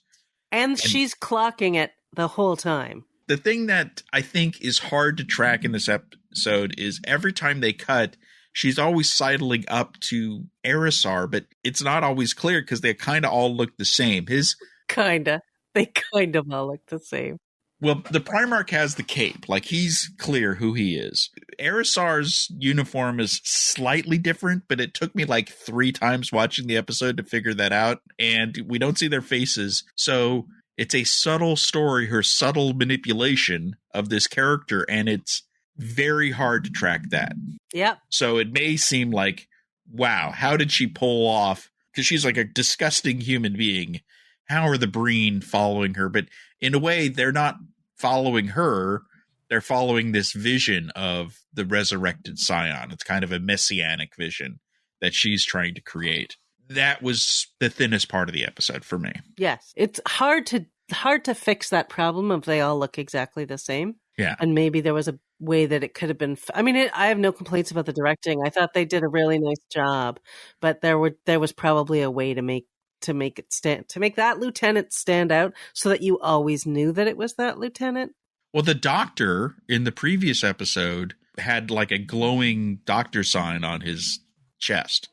Speaker 2: And she's clocking it the whole time.
Speaker 1: The thing that I think is hard to track in this episode is every time they cut, she's always sidling up to Erisar, but it's not always clear because they kind of all look the same.
Speaker 2: They kind of all look the same.
Speaker 1: Well, the Primarch has the cape. Like, he's clear who he is. Erisar's uniform is slightly different, but it took me like 3 times watching the episode to figure that out. And we don't see their faces. So it's a subtle story, her subtle manipulation of this character. And it's very hard to track that.
Speaker 2: Yep.
Speaker 1: So it may seem like, wow, how did she pull off? Because she's like a disgusting human being. How are the Breen following her? But in a way, they're not following her. They're following this vision of the resurrected Scion. It's kind of a messianic vision that she's trying to create. That was the thinnest part of the episode for me.
Speaker 2: Yes. It's hard to fix that problem if they all look exactly the same.
Speaker 1: Yeah.
Speaker 2: And maybe there was a way that it could have been. I have no complaints about the directing. I thought they did a really nice job, but there was probably a way to make that lieutenant stand out so that you always knew that it was that lieutenant.
Speaker 1: Well, the doctor in the previous episode had like a glowing doctor sign on his chest.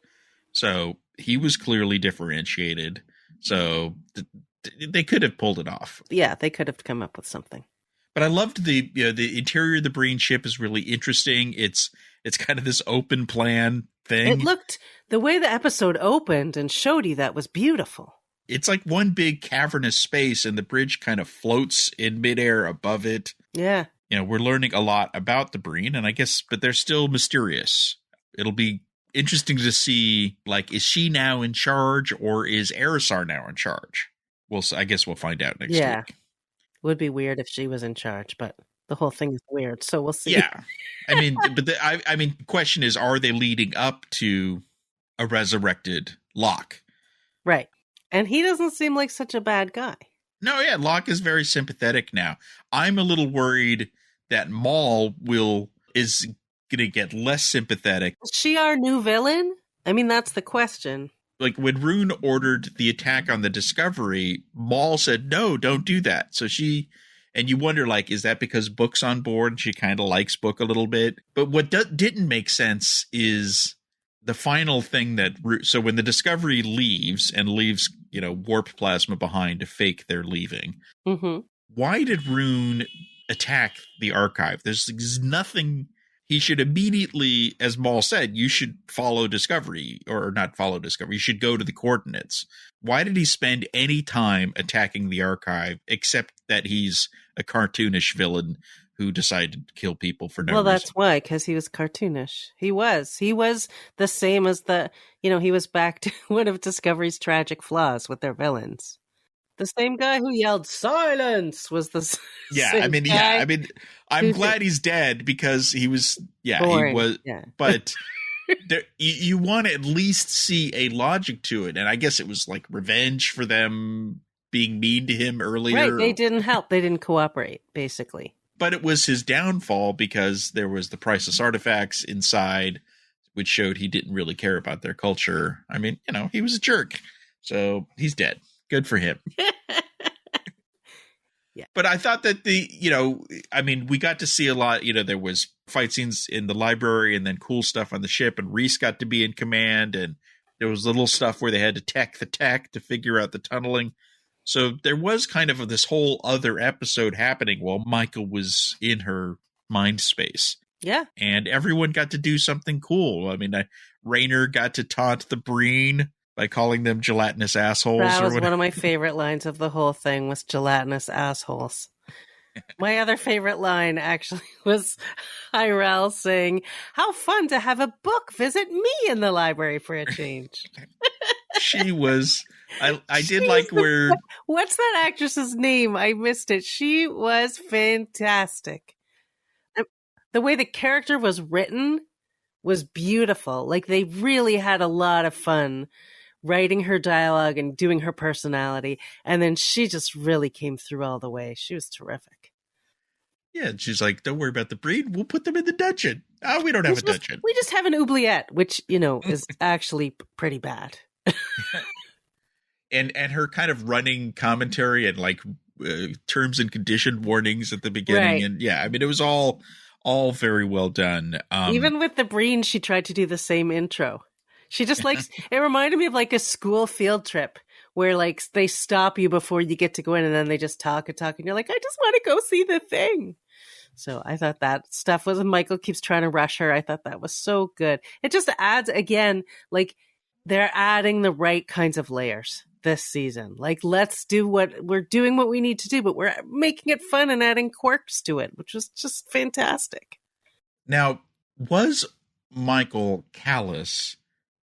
Speaker 1: So he was clearly differentiated. So they could have pulled it off.
Speaker 2: Yeah, they could have come up with something.
Speaker 1: But I loved the interior of the Breen ship is really interesting. It's kind of this open plan thing.
Speaker 2: It looked, the way the episode opened and showed you that was beautiful.
Speaker 1: It's like one big cavernous space and the bridge kind of floats in midair above it.
Speaker 2: Yeah.
Speaker 1: We're learning a lot about the Breen, and but they're still mysterious. It'll be interesting to see, like, is she now in charge or is Erisar now in charge? I guess we'll find out next week.
Speaker 2: Would be weird if she was in charge, but the whole thing is weird, so we'll see.
Speaker 1: Yeah. I mean, the question is, are they leading up to a resurrected Locke?
Speaker 2: Right. And he doesn't seem like such a bad guy.
Speaker 1: No, yeah, Locke is very sympathetic now. I'm a little worried that Maul is going to get less sympathetic.
Speaker 2: Is she our new villain? I mean, that's the question.
Speaker 1: Like, when Rune ordered the attack on the Discovery, Maul said, no, don't do that. So and you wonder, like, is that because Book's on board and she kind of likes Book a little bit? But what didn't make sense is the final thing so when the Discovery leaves warp plasma behind to fake their leaving, why did Rune attack the archive? There's nothing. He should immediately, as Maul said, you should follow Discovery, or not follow Discovery. You should go to the coordinates. Why did he spend any time attacking the archive, except that he's a cartoonish villain who decided to kill people for no reason?
Speaker 2: Well, that's why, because he was cartoonish. He was the same as he was back to one of Discovery's tragic flaws with their villains. The same guy who yelled "silence" was the
Speaker 1: I'm glad he's dead because he was
Speaker 2: boring.
Speaker 1: He was but you want to at least see a logic to it, and I guess it was like revenge for them being mean to him earlier.
Speaker 2: Right, they didn't help. They didn't cooperate, basically.
Speaker 1: But it was his downfall because there was the priceless artifacts inside, which showed he didn't really care about their culture. I mean, he was a jerk. So he's dead. Good for him.
Speaker 2: Yeah.
Speaker 1: But I thought that we got to see a lot. There was fight scenes in the library and then cool stuff on the ship, and Reese got to be in command, and There was little stuff where they had to tech the tech to figure out the tunneling. So there was kind of this whole other episode happening while Michael was in her mind space.
Speaker 2: Yeah.
Speaker 1: And everyone got to do something cool. I mean, Raynor got to taunt the Breen by calling them gelatinous assholes.
Speaker 2: That was one of my favorite lines of the whole thing, was gelatinous assholes. My other favorite line actually was Irel saying, "How fun to have a book visit me in the library for a change."
Speaker 1: She was, I did like where...
Speaker 2: What's that actress's name? I missed it. She was fantastic. The way the character was written was beautiful. Like, they really had a lot of fun writing her dialogue and doing her personality. And then she just really came through all the way. She was terrific.
Speaker 1: Yeah, and she's like, "Don't worry about the Breen. We'll put them in the dungeon." Oh, we don't have a dungeon.
Speaker 2: We just have an oubliette, which, is actually pretty bad.
Speaker 1: And her kind of running commentary and like terms and condition warnings at the beginning.
Speaker 2: Right.
Speaker 1: And yeah, I mean, it was all very well done.
Speaker 2: Even with the Breen, she tried to do the same intro. She just likes, it reminded me of like a school field trip where like they stop you before you get to go in and then they just talk and you're like, I just want to go see the thing. So I thought that stuff was, Michael keeps trying to rush her. I thought that was so good. It just adds, again, like they're adding the right kinds of layers this season. Like, let's do we're doing what we need to do, but we're making it fun and adding quirks to it, which was just fantastic.
Speaker 1: Now, was Michael callous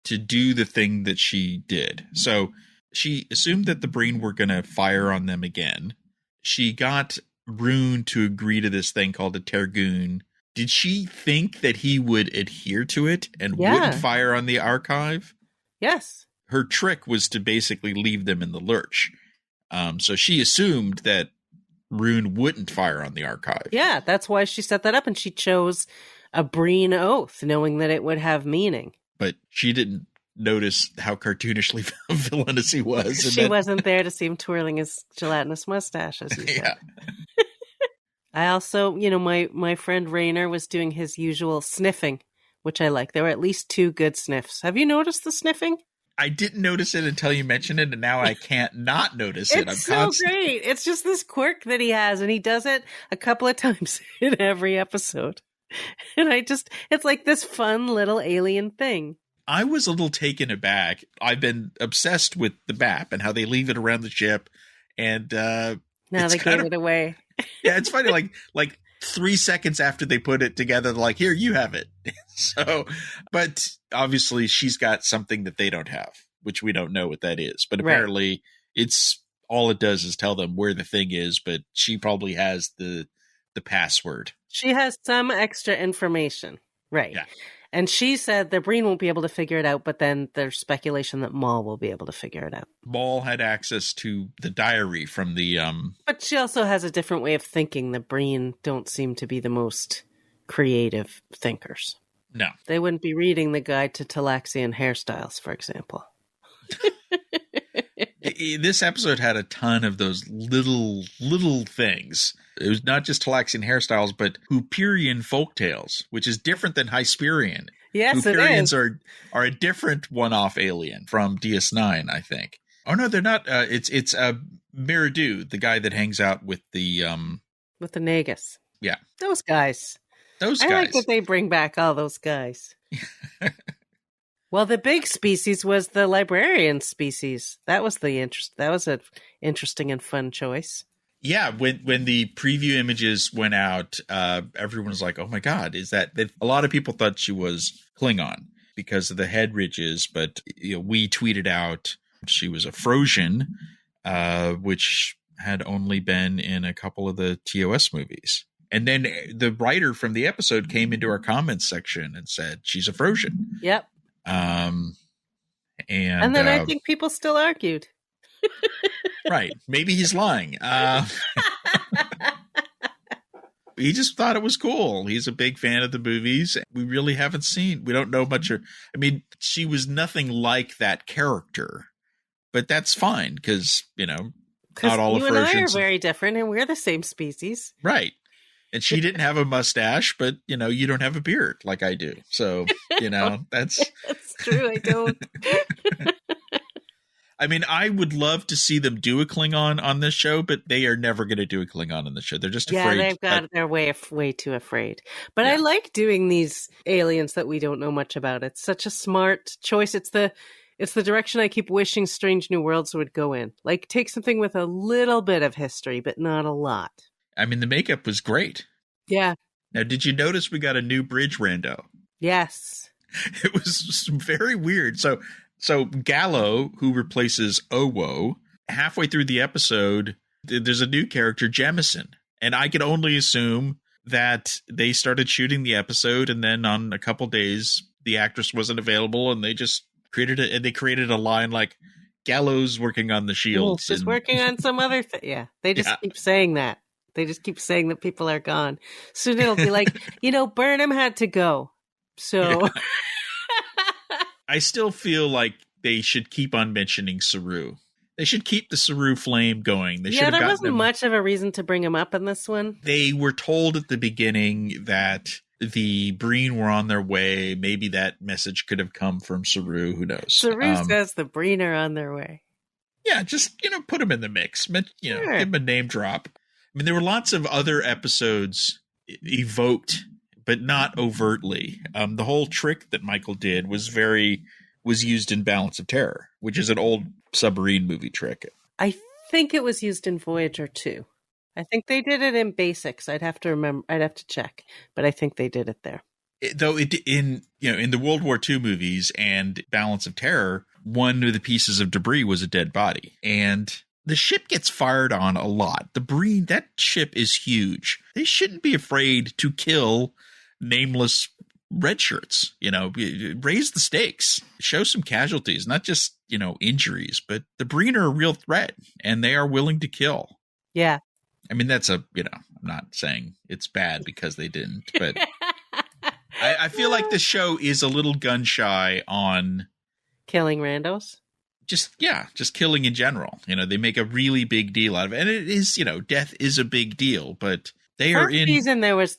Speaker 1: to do the thing that she did? So she assumed that the Breen were going to fire on them again. She got Rune to agree to this thing called a Tergoon. Did she think that he would adhere to it and wouldn't fire on the archive?
Speaker 2: Yes.
Speaker 1: Her trick was to basically leave them in the lurch. So she assumed that Rune wouldn't fire on the archive.
Speaker 2: Yeah, that's why she set that up, and she chose a Breen oath, knowing that it would have meaning.
Speaker 1: But she didn't notice how cartoonishly villainous he was.
Speaker 2: She wasn't there to see him twirling his gelatinous mustache, as you said.
Speaker 1: Yeah.
Speaker 2: I also, my friend Raynor was doing his usual sniffing, which I like. There were at least 2 good sniffs. Have you noticed the sniffing?
Speaker 1: I didn't notice it until you mentioned it, and now I can't not notice it.
Speaker 2: It's so great. It's just this quirk that he has, and he does it a couple of times in every episode. And it's like this fun little alien thing.
Speaker 1: I was a little taken aback. I've been obsessed with the BAP and how they leave it around the ship, and
Speaker 2: now they gave it away.
Speaker 1: Yeah, it's funny. Like 3 seconds after they put it together, they're like, "Here, you have it." So, but obviously she's got something that they don't have, which we don't know what that is. But apparently it's all it does is tell them where the thing is, but she probably has the password.
Speaker 2: She has some extra information. Right.
Speaker 1: Yeah.
Speaker 2: And she said the Breen won't be able to figure it out, but then there's speculation that Maul will be able to figure it out.
Speaker 1: Maul had access to the diary from the...
Speaker 2: But she also has a different way of thinking. The Breen don't seem to be the most creative thinkers.
Speaker 1: No.
Speaker 2: They wouldn't be reading the guide to Talaxian hairstyles, for example.
Speaker 1: This episode had a ton of those little things. It was not just Talaxian hairstyles, but Hooperian folktales, which is different than Hysperian.
Speaker 2: Yes,
Speaker 1: Hooperians are a different one-off alien from DS9, I think. Oh no, they're not. It's Meridu, the guy that hangs out with the
Speaker 2: Nagus.
Speaker 1: Yeah,
Speaker 2: those guys.
Speaker 1: I
Speaker 2: like that they bring back all those guys. Well, the big species was the librarian species. That was That was an interesting and fun choice.
Speaker 1: Yeah, when the preview images went out, everyone was like, "Oh my God, is that?" A lot of people thought she was Klingon because of the head ridges, but we tweeted out she was a Frosian, which had only been in a couple of the TOS movies. And then the writer from the episode came into our comments section and said she's a Frosian.
Speaker 2: Yep.
Speaker 1: And
Speaker 2: then I think people still argued.
Speaker 1: Right. Maybe he's lying. He just thought it was cool. He's a big fan of the movies. We really haven't seen. We don't know much. I mean, she was nothing like that character, but that's fine because not all of
Speaker 2: you and I are
Speaker 1: Frosians
Speaker 2: very different, and we're the same species.
Speaker 1: Right. And she didn't have a mustache, but, you know, you don't have a beard like I do. So, you know, that's
Speaker 2: true. I don't.
Speaker 1: I mean, I would love to see them do a Klingon on this show, but they are never going to do a Klingon on the show. They're just afraid.
Speaker 2: Yeah, they're way too afraid. But I like doing these aliens that we don't know much about. It's such a smart choice. It's the direction I keep wishing Strange New Worlds would go in. Like, take something with a little bit of history, but not a lot. I
Speaker 1: mean, the makeup was great.
Speaker 2: Yeah.
Speaker 1: Now, did you notice we got a new bridge rando?
Speaker 2: Yes.
Speaker 1: It was very weird. So Gallo, who replaces Owo, halfway through the episode, there's a new character, Jemison. And I could only assume that they started shooting the episode, and then on a couple days, the actress wasn't available, and they just created a line like, Gallo's working on the shields.
Speaker 2: Just working on some other thing. Yeah, they just keep saying that. They just keep saying that people are gone. Soon it'll be like, Burnham had to go. So... Yeah.
Speaker 1: I still feel like they should keep on mentioning Saru. They should keep the Saru flame going.
Speaker 2: There wasn't much of a reason to bring him up in this one.
Speaker 1: They were told at the beginning that the Breen were on their way. Maybe that message could have come from Saru. Who knows?
Speaker 2: Saru says the Breen are on their way.
Speaker 1: Yeah, just, put him in the mix. Sure. Give him a name drop. I mean, there were lots of other episodes evoked, but not overtly. The whole trick that Michael did was used in Balance of Terror, which is an old submarine movie trick.
Speaker 2: I think it was used in Voyager too. I think they did it in Basics. I'd have to check, but I think they did it there.
Speaker 1: In the World War II movies and Balance of Terror, one of the pieces of debris was a dead body, and the ship gets fired on a lot. The Breen, that ship is huge. They shouldn't be afraid to kill nameless red shirts. Raise the stakes, show some casualties, not just injuries, but the Breen are a real threat and they are willing to kill.
Speaker 2: Yeah,
Speaker 1: I mean, that's I'm not saying it's bad because they didn't, but I feel like the show is a little gun shy on
Speaker 2: killing randos.
Speaker 1: Just killing in general. They make a really big deal out of it, and it is death is a big deal, but they are in
Speaker 2: season there was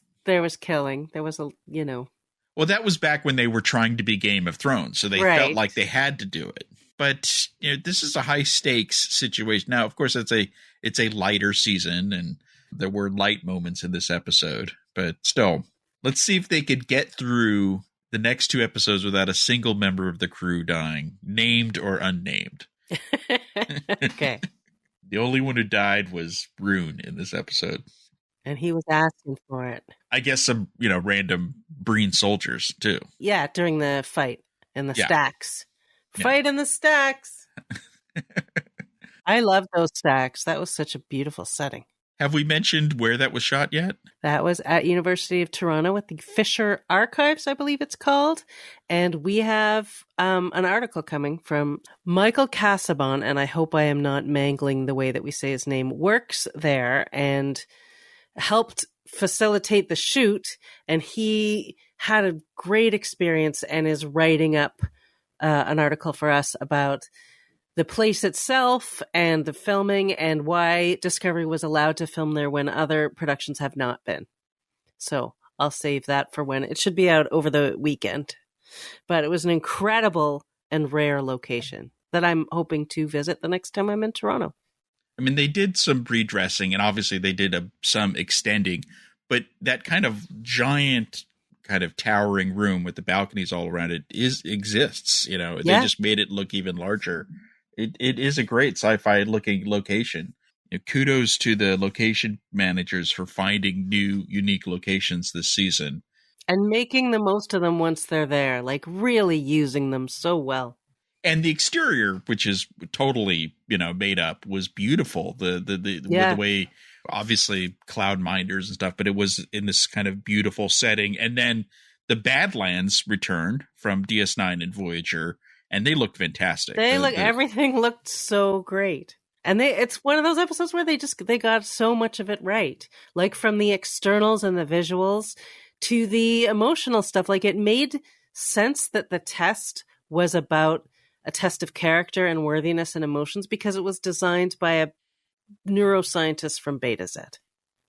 Speaker 2: killing. There was
Speaker 1: Well, that was back when they were trying to be Game of Thrones, so they felt like they had to do it. But this is a high stakes situation. Now, of course, it's a lighter season, and there were light moments in this episode. But still, let's see if they could get through the next two episodes without a single member of the crew dying, named or unnamed.
Speaker 2: Okay.
Speaker 1: The only one who died was Rune in this episode.
Speaker 2: And he was asking for it.
Speaker 1: I guess some, random Breen soldiers, too.
Speaker 2: Yeah, during the fight in the stacks. Fight in the stacks. I love those stacks. That was such a beautiful setting.
Speaker 1: Have we mentioned where that was shot yet?
Speaker 2: That was at University of Toronto at the Fisher Archives, I believe it's called. And we have an article coming from Michael Casaubon, and I hope I am not mangling the way that we say his name, works there and helped facilitate the shoot, and he had a great experience and is writing up an article for us about the place itself and the filming and why Discovery was allowed to film there when other productions have not been. So I'll save that for when it should be out over the weekend. But it was an incredible and rare location that I'm hoping to visit the next time I'm in Toronto.
Speaker 1: I mean, they did some redressing, and obviously they did some extending, but that kind of giant, kind of towering room with the balconies all around it exists. They just made it look even larger. It is a great sci-fi looking location. Kudos to the location managers for finding new, unique locations this season.
Speaker 2: And making the most of them once they're there, like really using them so well.
Speaker 1: And the exterior, which is totally, made up, was beautiful. The way, obviously, cloud minders and stuff, but it was in this kind of beautiful setting. And then the Badlands returned from DS9 and Voyager, and they looked fantastic.
Speaker 2: Everything looked so great. And it's one of those episodes where they got so much of it right. Like from the externals and the visuals to the emotional stuff. Like it made sense that the test was about a test of character and worthiness and emotions because it was designed by a neuroscientist from Beta Z.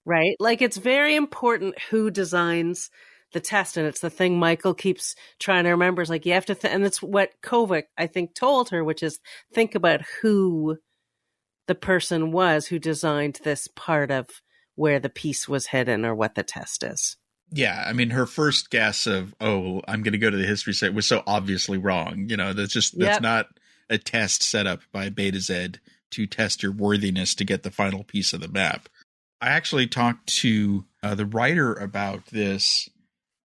Speaker 2: right? Like, it's very important who designs the test, and it's the thing Michael keeps trying to remember. Is like, you have to, and it's what Kovac, I think, told her, which is think about who the person was who designed this part of where the piece was hidden or what the test is.
Speaker 1: Yeah, I mean, her first guess of, oh, I'm going to go to the history site was so obviously wrong. You know, that's not a test set up by Beta Z to test your worthiness to get the final piece of the map. I actually talked to the writer about this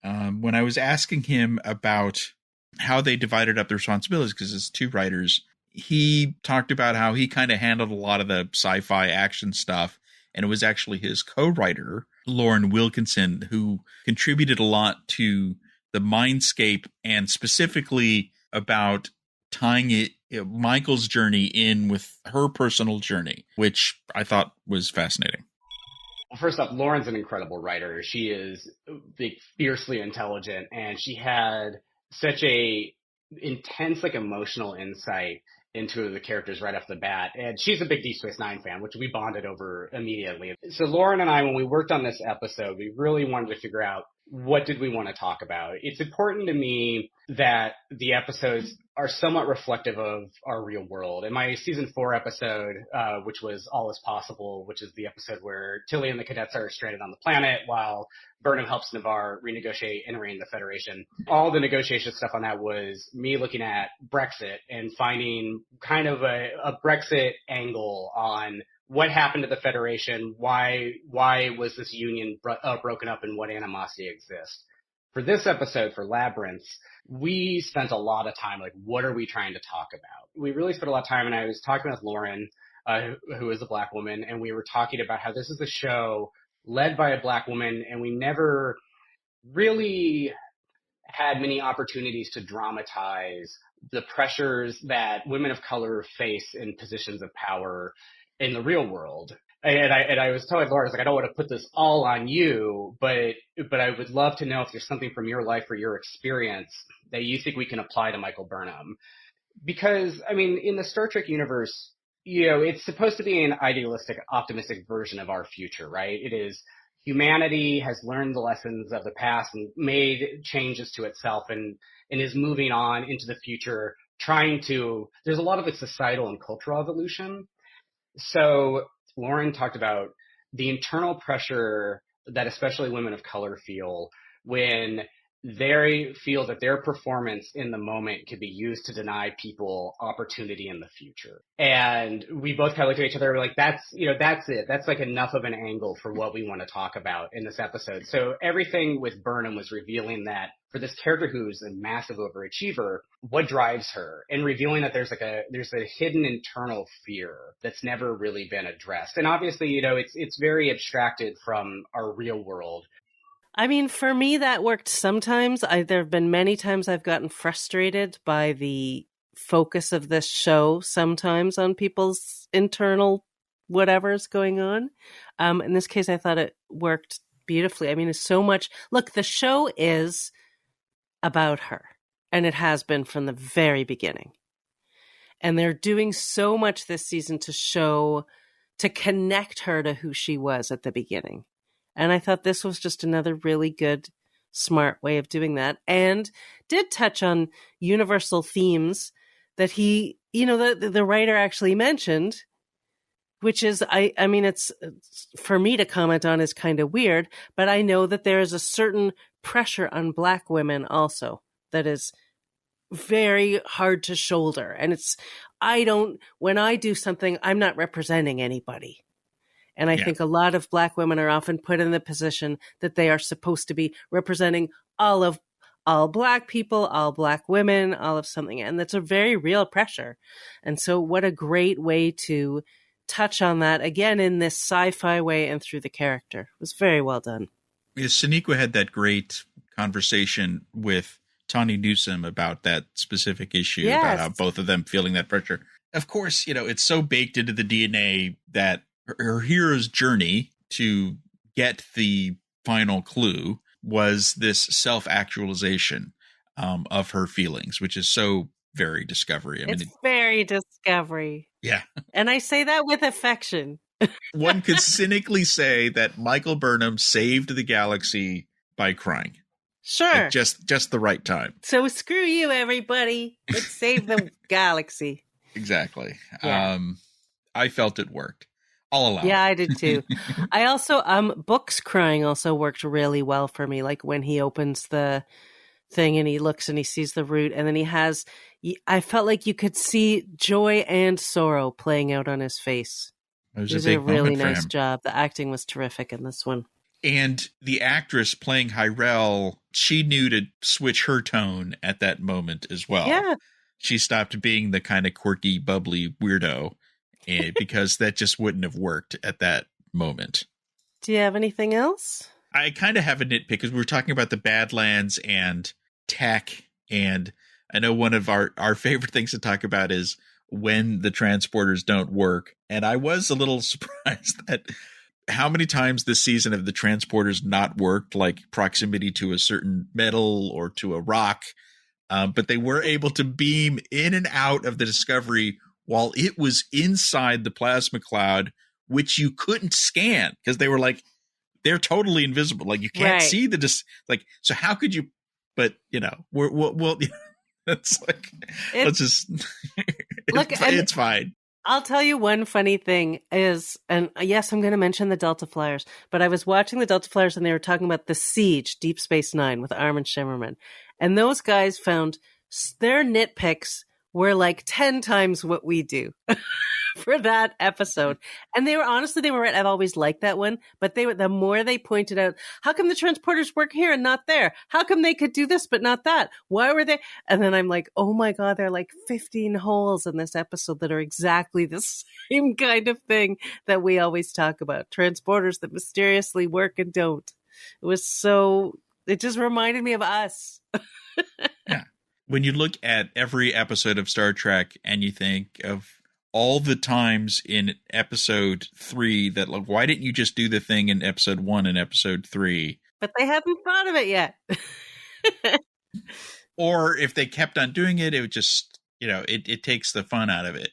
Speaker 1: when I was asking him about how they divided up the responsibilities, because it's two writers. He talked about how he kind of handled a lot of the sci-fi action stuff, and it was actually his co-writer, Lauren Wilkinson, who contributed a lot to the mindscape, and specifically about tying Michael's journey in with her personal journey, which I thought was fascinating.
Speaker 4: Well, first off, Lauren's an incredible writer. She is fiercely intelligent, and she had such a intense, like, emotional insight into the characters right off the bat. And she's a big Deep Space Nine fan, which we bonded over immediately. So Lauren and I, when we worked on this episode, we really wanted to figure out, what did we want to talk about? It's important to me that the episodes are somewhat reflective of our real world. In my season 4 episode, which was All Is Possible, which is the episode where Tilly and the cadets are stranded on the planet while Burnham helps Navarre renegotiate entering the Federation. All the negotiation stuff on that was me looking at Brexit and finding kind of a Brexit angle on what happened to the Federation, why was this union broken up, and what animosity exists. For this episode, for Labyrinths, we spent a lot of time, like, what are we trying to talk about? We really spent a lot of time, and I was talking with Lauren, who is a Black woman, and we were talking about how this is a show led by a Black woman, and we never really had many opportunities to dramatize the pressures that women of color face in positions of power in the real world. And I was telling Laura, I was like, I don't want to put this all on you, but I would love to know if there's something from your life or your experience that you think we can apply to Michael Burnham. Because, I mean, in the Star Trek universe, you know, it's supposed to be an idealistic, optimistic version of our future, right? It is, humanity has learned the lessons of the past and made changes to itself and is moving on into the future, there's a lot of the societal and cultural evolution. So Lauren talked about the internal pressure that especially women of color feel when they feel that their performance in the moment could be used to deny people opportunity in the future. And we both kind of looked at each other and were like, that's it. That's like enough of an angle for what we want to talk about in this episode. So everything with Burnham was revealing that for this character who's a massive overachiever, what drives her, and revealing that there's a hidden internal fear that's never really been addressed. And obviously, you know, it's very abstracted from our real world.
Speaker 2: I mean, for me, that worked sometimes. There have been many times I've gotten frustrated by the focus of this show sometimes on people's internal whatever's going on. In this case, I thought it worked beautifully. I mean, it's so much. Look, the show is about her, and it has been from the very beginning. And they're doing so much this season to connect her to who she was at the beginning. And I thought this was just another really good, smart way of doing that, and did touch on universal themes that he, you know, the writer actually mentioned, which is, I mean, it's for me to comment on is kind of weird, but I know that there is a certain pressure on Black women also that is very hard to shoulder. And when I do something, I'm not representing anybody. And I think a lot of Black women are often put in the position that they are supposed to be representing all Black people, all Black women, all of something. And that's a very real pressure. And so what a great way to touch on that again in this sci-fi way and through the character. It was very well done.
Speaker 1: Sonequa had that great conversation with Tawny Newsome about that specific issue, about how both of them feeling that pressure. Of course, you know, it's so baked into the DNA that her hero's journey to get the final clue was this self-actualization of her feelings, which is so very Discovery. I mean,
Speaker 2: it's very Discovery.
Speaker 1: Yeah.
Speaker 2: And I say that with affection.
Speaker 1: One could cynically say that Michael Burnham saved the galaxy by crying.
Speaker 2: Sure.
Speaker 1: At just the right time.
Speaker 2: So screw you, everybody. Let's save the galaxy.
Speaker 1: Exactly.
Speaker 2: Yeah.
Speaker 1: I felt it worked. I'll allow
Speaker 2: Yeah,
Speaker 1: it.
Speaker 2: I did too. I also, Book's crying also worked really well for me. Like when he opens the thing and he looks and he sees the root, and then I felt like you could see joy and sorrow playing out on his face.
Speaker 1: It was
Speaker 2: He
Speaker 1: a
Speaker 2: did a
Speaker 1: big
Speaker 2: really
Speaker 1: moment for
Speaker 2: nice
Speaker 1: him.
Speaker 2: job. The acting was terrific in this one.
Speaker 1: And the actress playing Hyrel, she knew to switch her tone at that moment as well.
Speaker 2: Yeah.
Speaker 1: She stopped being the kind of quirky, bubbly weirdo because that just wouldn't have worked at that moment.
Speaker 2: Do you have anything else?
Speaker 1: I kind of have a nitpick because we were talking about the Badlands and tech. And I know one of our favorite things to talk about is when the transporters don't work. And I was a little surprised at how many times this season have the transporters not worked, like proximity to a certain metal or to a rock. But they were able to beam in and out of the Discovery while it was inside the plasma cloud, which you couldn't scan because they were like, they're totally invisible. Like you can't see so how could you, but you know, we'll it's like, let's just, it's fine.
Speaker 2: I'll tell you one funny thing is, and yes, I'm going to mention the Delta Flyers, but I was watching the Delta Flyers and they were talking about the Siege, Deep Space Nine with Armin Shimmerman. And those guys found their nitpicks were like 10 times what we do for that episode. And they were right. I've always liked that one, but the more they pointed out, how come the transporters work here and not there? How come they could do this, but not that? Why were they? And then I'm like, oh my God, there are like 15 holes in this episode that are exactly the same kind of thing that we always talk about. Transporters that mysteriously work and don't. It just reminded me of us.
Speaker 1: Yeah. When you look at every episode of Star Trek and you think of all the times in episode 3 that, like, why didn't you just do the thing in episode 1 and episode 3?
Speaker 2: But they haven't thought of it yet.
Speaker 1: Or if they kept on doing it, it would just, it takes the fun out of it,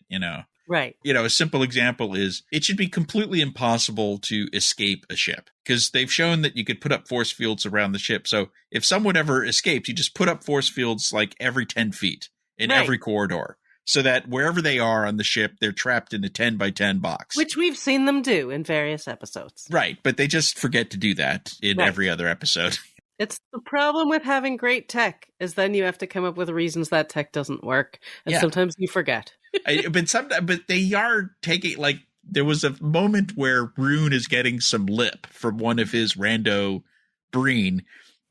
Speaker 2: Right.
Speaker 1: A simple example is it should be completely impossible to escape a ship because they've shown that you could put up force fields around the ship. So if someone ever escapes, you just put up force fields like every 10 feet in every corridor so that wherever they are on the ship, they're trapped in a 10 by 10 box.
Speaker 2: Which we've seen them do in various episodes.
Speaker 1: Right. But they just forget to do that in every other episode.
Speaker 2: It's the problem with having great tech is then you have to come up with reasons that tech doesn't work. And sometimes you forget.
Speaker 1: But they are taking, like, there was a moment where Rune is getting some lip from one of his rando Breen.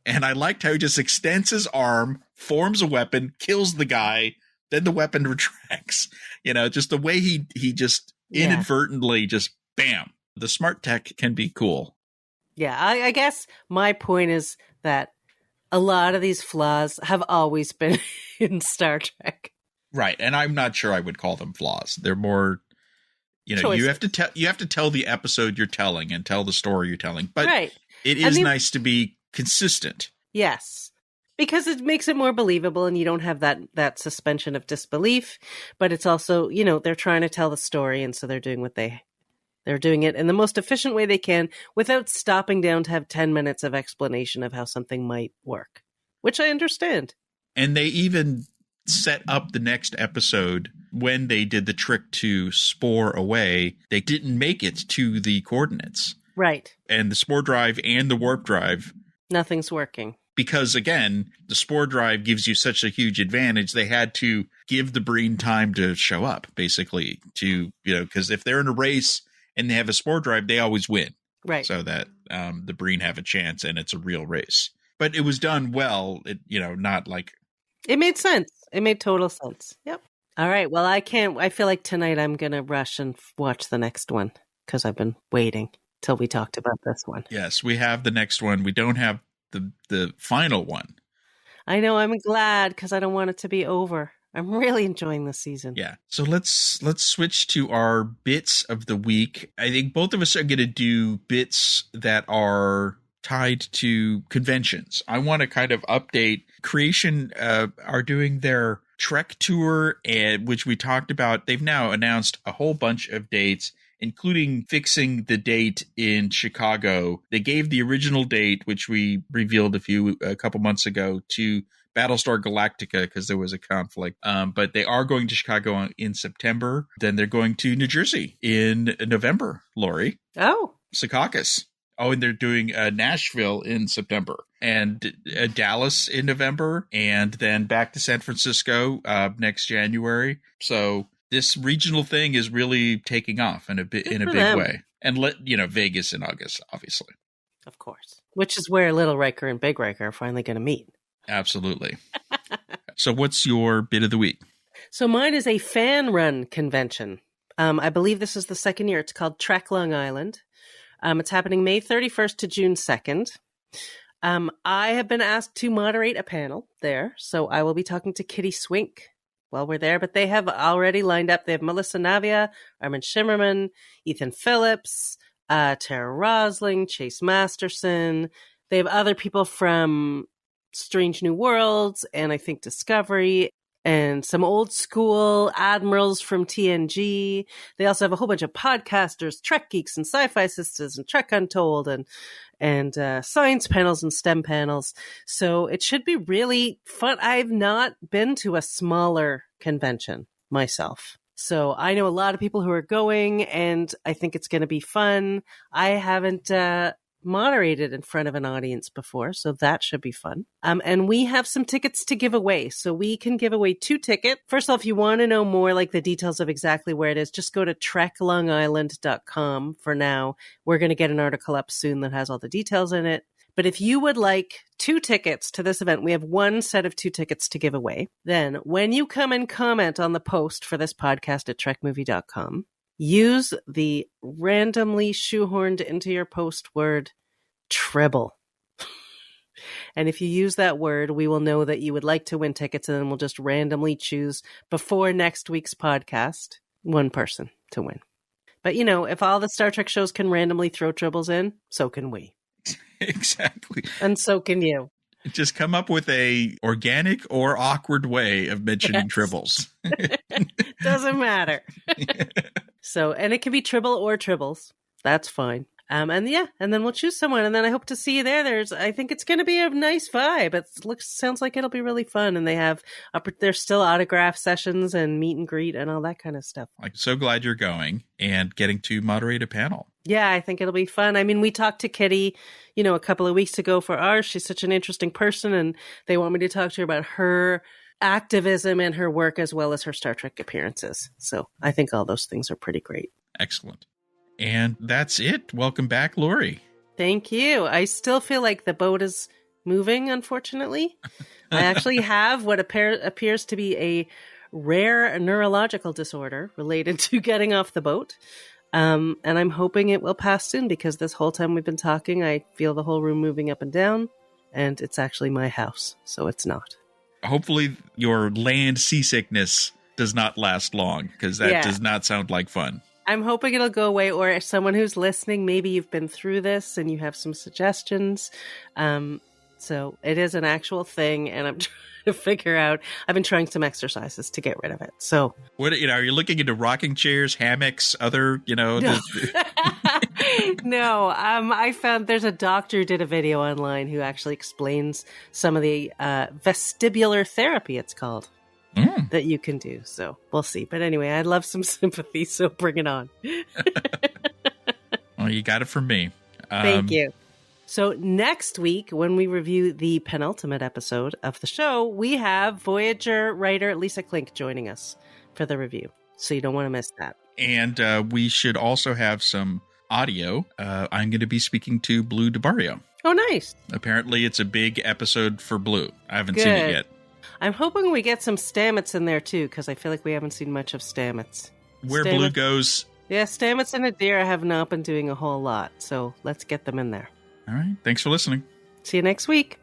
Speaker 1: And I liked how he just extends his arm, forms a weapon, kills the guy, then the weapon retracts. Just the way he just inadvertently just bam. The smart tech can be cool.
Speaker 2: Yeah, I guess my point is that a lot of these flaws have always been in Star Trek.
Speaker 1: Right, and I'm not sure I would call them flaws. They're more, choices. you have to tell the episode you're telling and tell the story you're telling. But it is nice to be consistent. Yes,
Speaker 2: because it makes it more believable, and you don't have that suspension of disbelief. But it's also, they're trying to tell the story, and so they're doing they're doing it in the most efficient way they can without stopping down to have 10 minutes of explanation of how something might work, which I understand.
Speaker 1: And they even set up the next episode when they did the trick to spore away. They didn't make it to the coordinates.
Speaker 2: Right.
Speaker 1: And the spore drive and the warp drive.
Speaker 2: Nothing's working.
Speaker 1: Because, again, the spore drive gives you such a huge advantage. They had to give the Breen time to show up, basically, because if they're in a race and they have a spore drive, they always win.
Speaker 2: Right.
Speaker 1: So that the Breen have a chance and it's a real race. But it was done well, not like...
Speaker 2: It made sense. It made total sense. Yep. All right. Well, I feel like tonight I'm going to rush and watch the next one because I've been waiting till we talked about this one.
Speaker 1: Yes, we have the next one. We don't have the final one.
Speaker 2: I know. I'm glad because I don't want it to be over. I'm really enjoying this season.
Speaker 1: Yeah. So let's switch to our bits of the week. I think both of us are going to do bits that are tied to conventions. I want to kind of update. Creation are doing their Trek tour, which we talked about. They've now announced a whole bunch of dates, including fixing the date in Chicago. They gave the original date, which we revealed a couple months ago, to Battlestar Galactica because there was a conflict. But they are going to Chicago in September. Then they're going to New Jersey in November, Laurie.
Speaker 2: Oh.
Speaker 1: Secaucus. Oh, and they're doing Nashville in September and Dallas in November, and then back to San Francisco next January. So this regional thing is really taking off in a big way. And Vegas in August, obviously.
Speaker 2: Of course. Which is where Little Riker and Big Riker are finally going to meet.
Speaker 1: Absolutely. So what's your bit of the week?
Speaker 2: So mine is a fan-run convention. I believe this is the second year. It's called Trek Long Island. It's happening May 31st to June 2nd. I have been asked to moderate a panel there, so I will be talking to Kitty Swink while we're there, but they have already lined up. They have Melissa Navia, Armin Shimmerman, Ethan Phillips, Tara Rosling, Chase Masterson. They have other people from Strange New Worlds and I think Discovery, and some old school admirals from TNG. They also have a whole bunch of podcasters, Trek geeks and sci-fi sisters and Trek Untold and science panels and STEM panels. So it should be really fun. I've not been to a smaller convention myself. So I know a lot of people who are going, and I think it's going to be fun. I haven't moderated in front of an audience before, so that should be fun. And we have some tickets to give away. So we can give away 2 tickets. First of all, if you want to know more, like the details of exactly where it is, just go to treklongisland.com for now. We're going to get an article up soon that has all the details in it. But if you would like 2 tickets to this event, we have 1 set of 2 tickets to give away. Then when you come and comment on the post for this podcast at trekmovie.com, use the randomly shoehorned into your post word, Tribble. And if you use that word, we will know that you would like to win tickets, and then we'll just randomly choose before next week's podcast 1 person to win. But if all the Star Trek shows can randomly throw tribbles in, so can we.
Speaker 1: Exactly.
Speaker 2: And so can you.
Speaker 1: Just come up with a organic or awkward way of mentioning tribbles.
Speaker 2: Doesn't matter. So, and it can be tribble or tribbles. That's fine. And then we'll choose someone, and then I hope to see you there. I think it's going to be a nice vibe. Sounds like it'll be really fun, and there's still autograph sessions and meet and greet and all that kind of stuff.
Speaker 1: I'm so glad you're going and getting to moderate a panel.
Speaker 2: Yeah, I think it'll be fun. I mean, we talked to Kitty, a couple of weeks ago for ours. She's such an interesting person, and they want me to talk to her about her activism and her work as well as her Star Trek appearances. So I think all those things are pretty great.
Speaker 1: Excellent. And that's it. Welcome back, Laurie.
Speaker 2: Thank you. I still feel like the boat is moving, unfortunately. I actually have what appears to be a rare neurological disorder related to getting off the boat. And I'm hoping it will pass soon, because this whole time we've been talking, I feel the whole room moving up and down, and it's actually my house, so it's not.
Speaker 1: Hopefully your land seasickness does not last long, because that does not sound like fun.
Speaker 2: I'm hoping it'll go away, or if someone who's listening, maybe you've been through this and you have some suggestions. So it is an actual thing, and I'm trying to figure out. I've been trying some exercises to get rid of it. So
Speaker 1: what are you looking into? Rocking chairs, hammocks, other
Speaker 2: No. No, I found there's a doctor who did a video online who actually explains some of the vestibular therapy, it's called. That you can do. So we'll see. But anyway, I'd love some sympathy, so bring it on.
Speaker 1: Well, you got it from me.
Speaker 2: Thank you. So next week, when we review the penultimate episode of the show, we have Voyager writer Lisa Klink joining us for the review. So you don't want to miss that.
Speaker 1: And we should also have some audio. I'm going to be speaking to Blue DeBarrio.
Speaker 2: Oh, nice.
Speaker 1: Apparently, it's a big episode for Blue. I haven't seen it yet.
Speaker 2: I'm hoping we get some Stamets in there, too, because I feel like we haven't seen much of Stamets.
Speaker 1: Where Blue goes.
Speaker 2: Yeah, Stamets and Adira have not been doing a whole lot, so let's get them in there.
Speaker 1: All right. Thanks for listening.
Speaker 2: See you next week.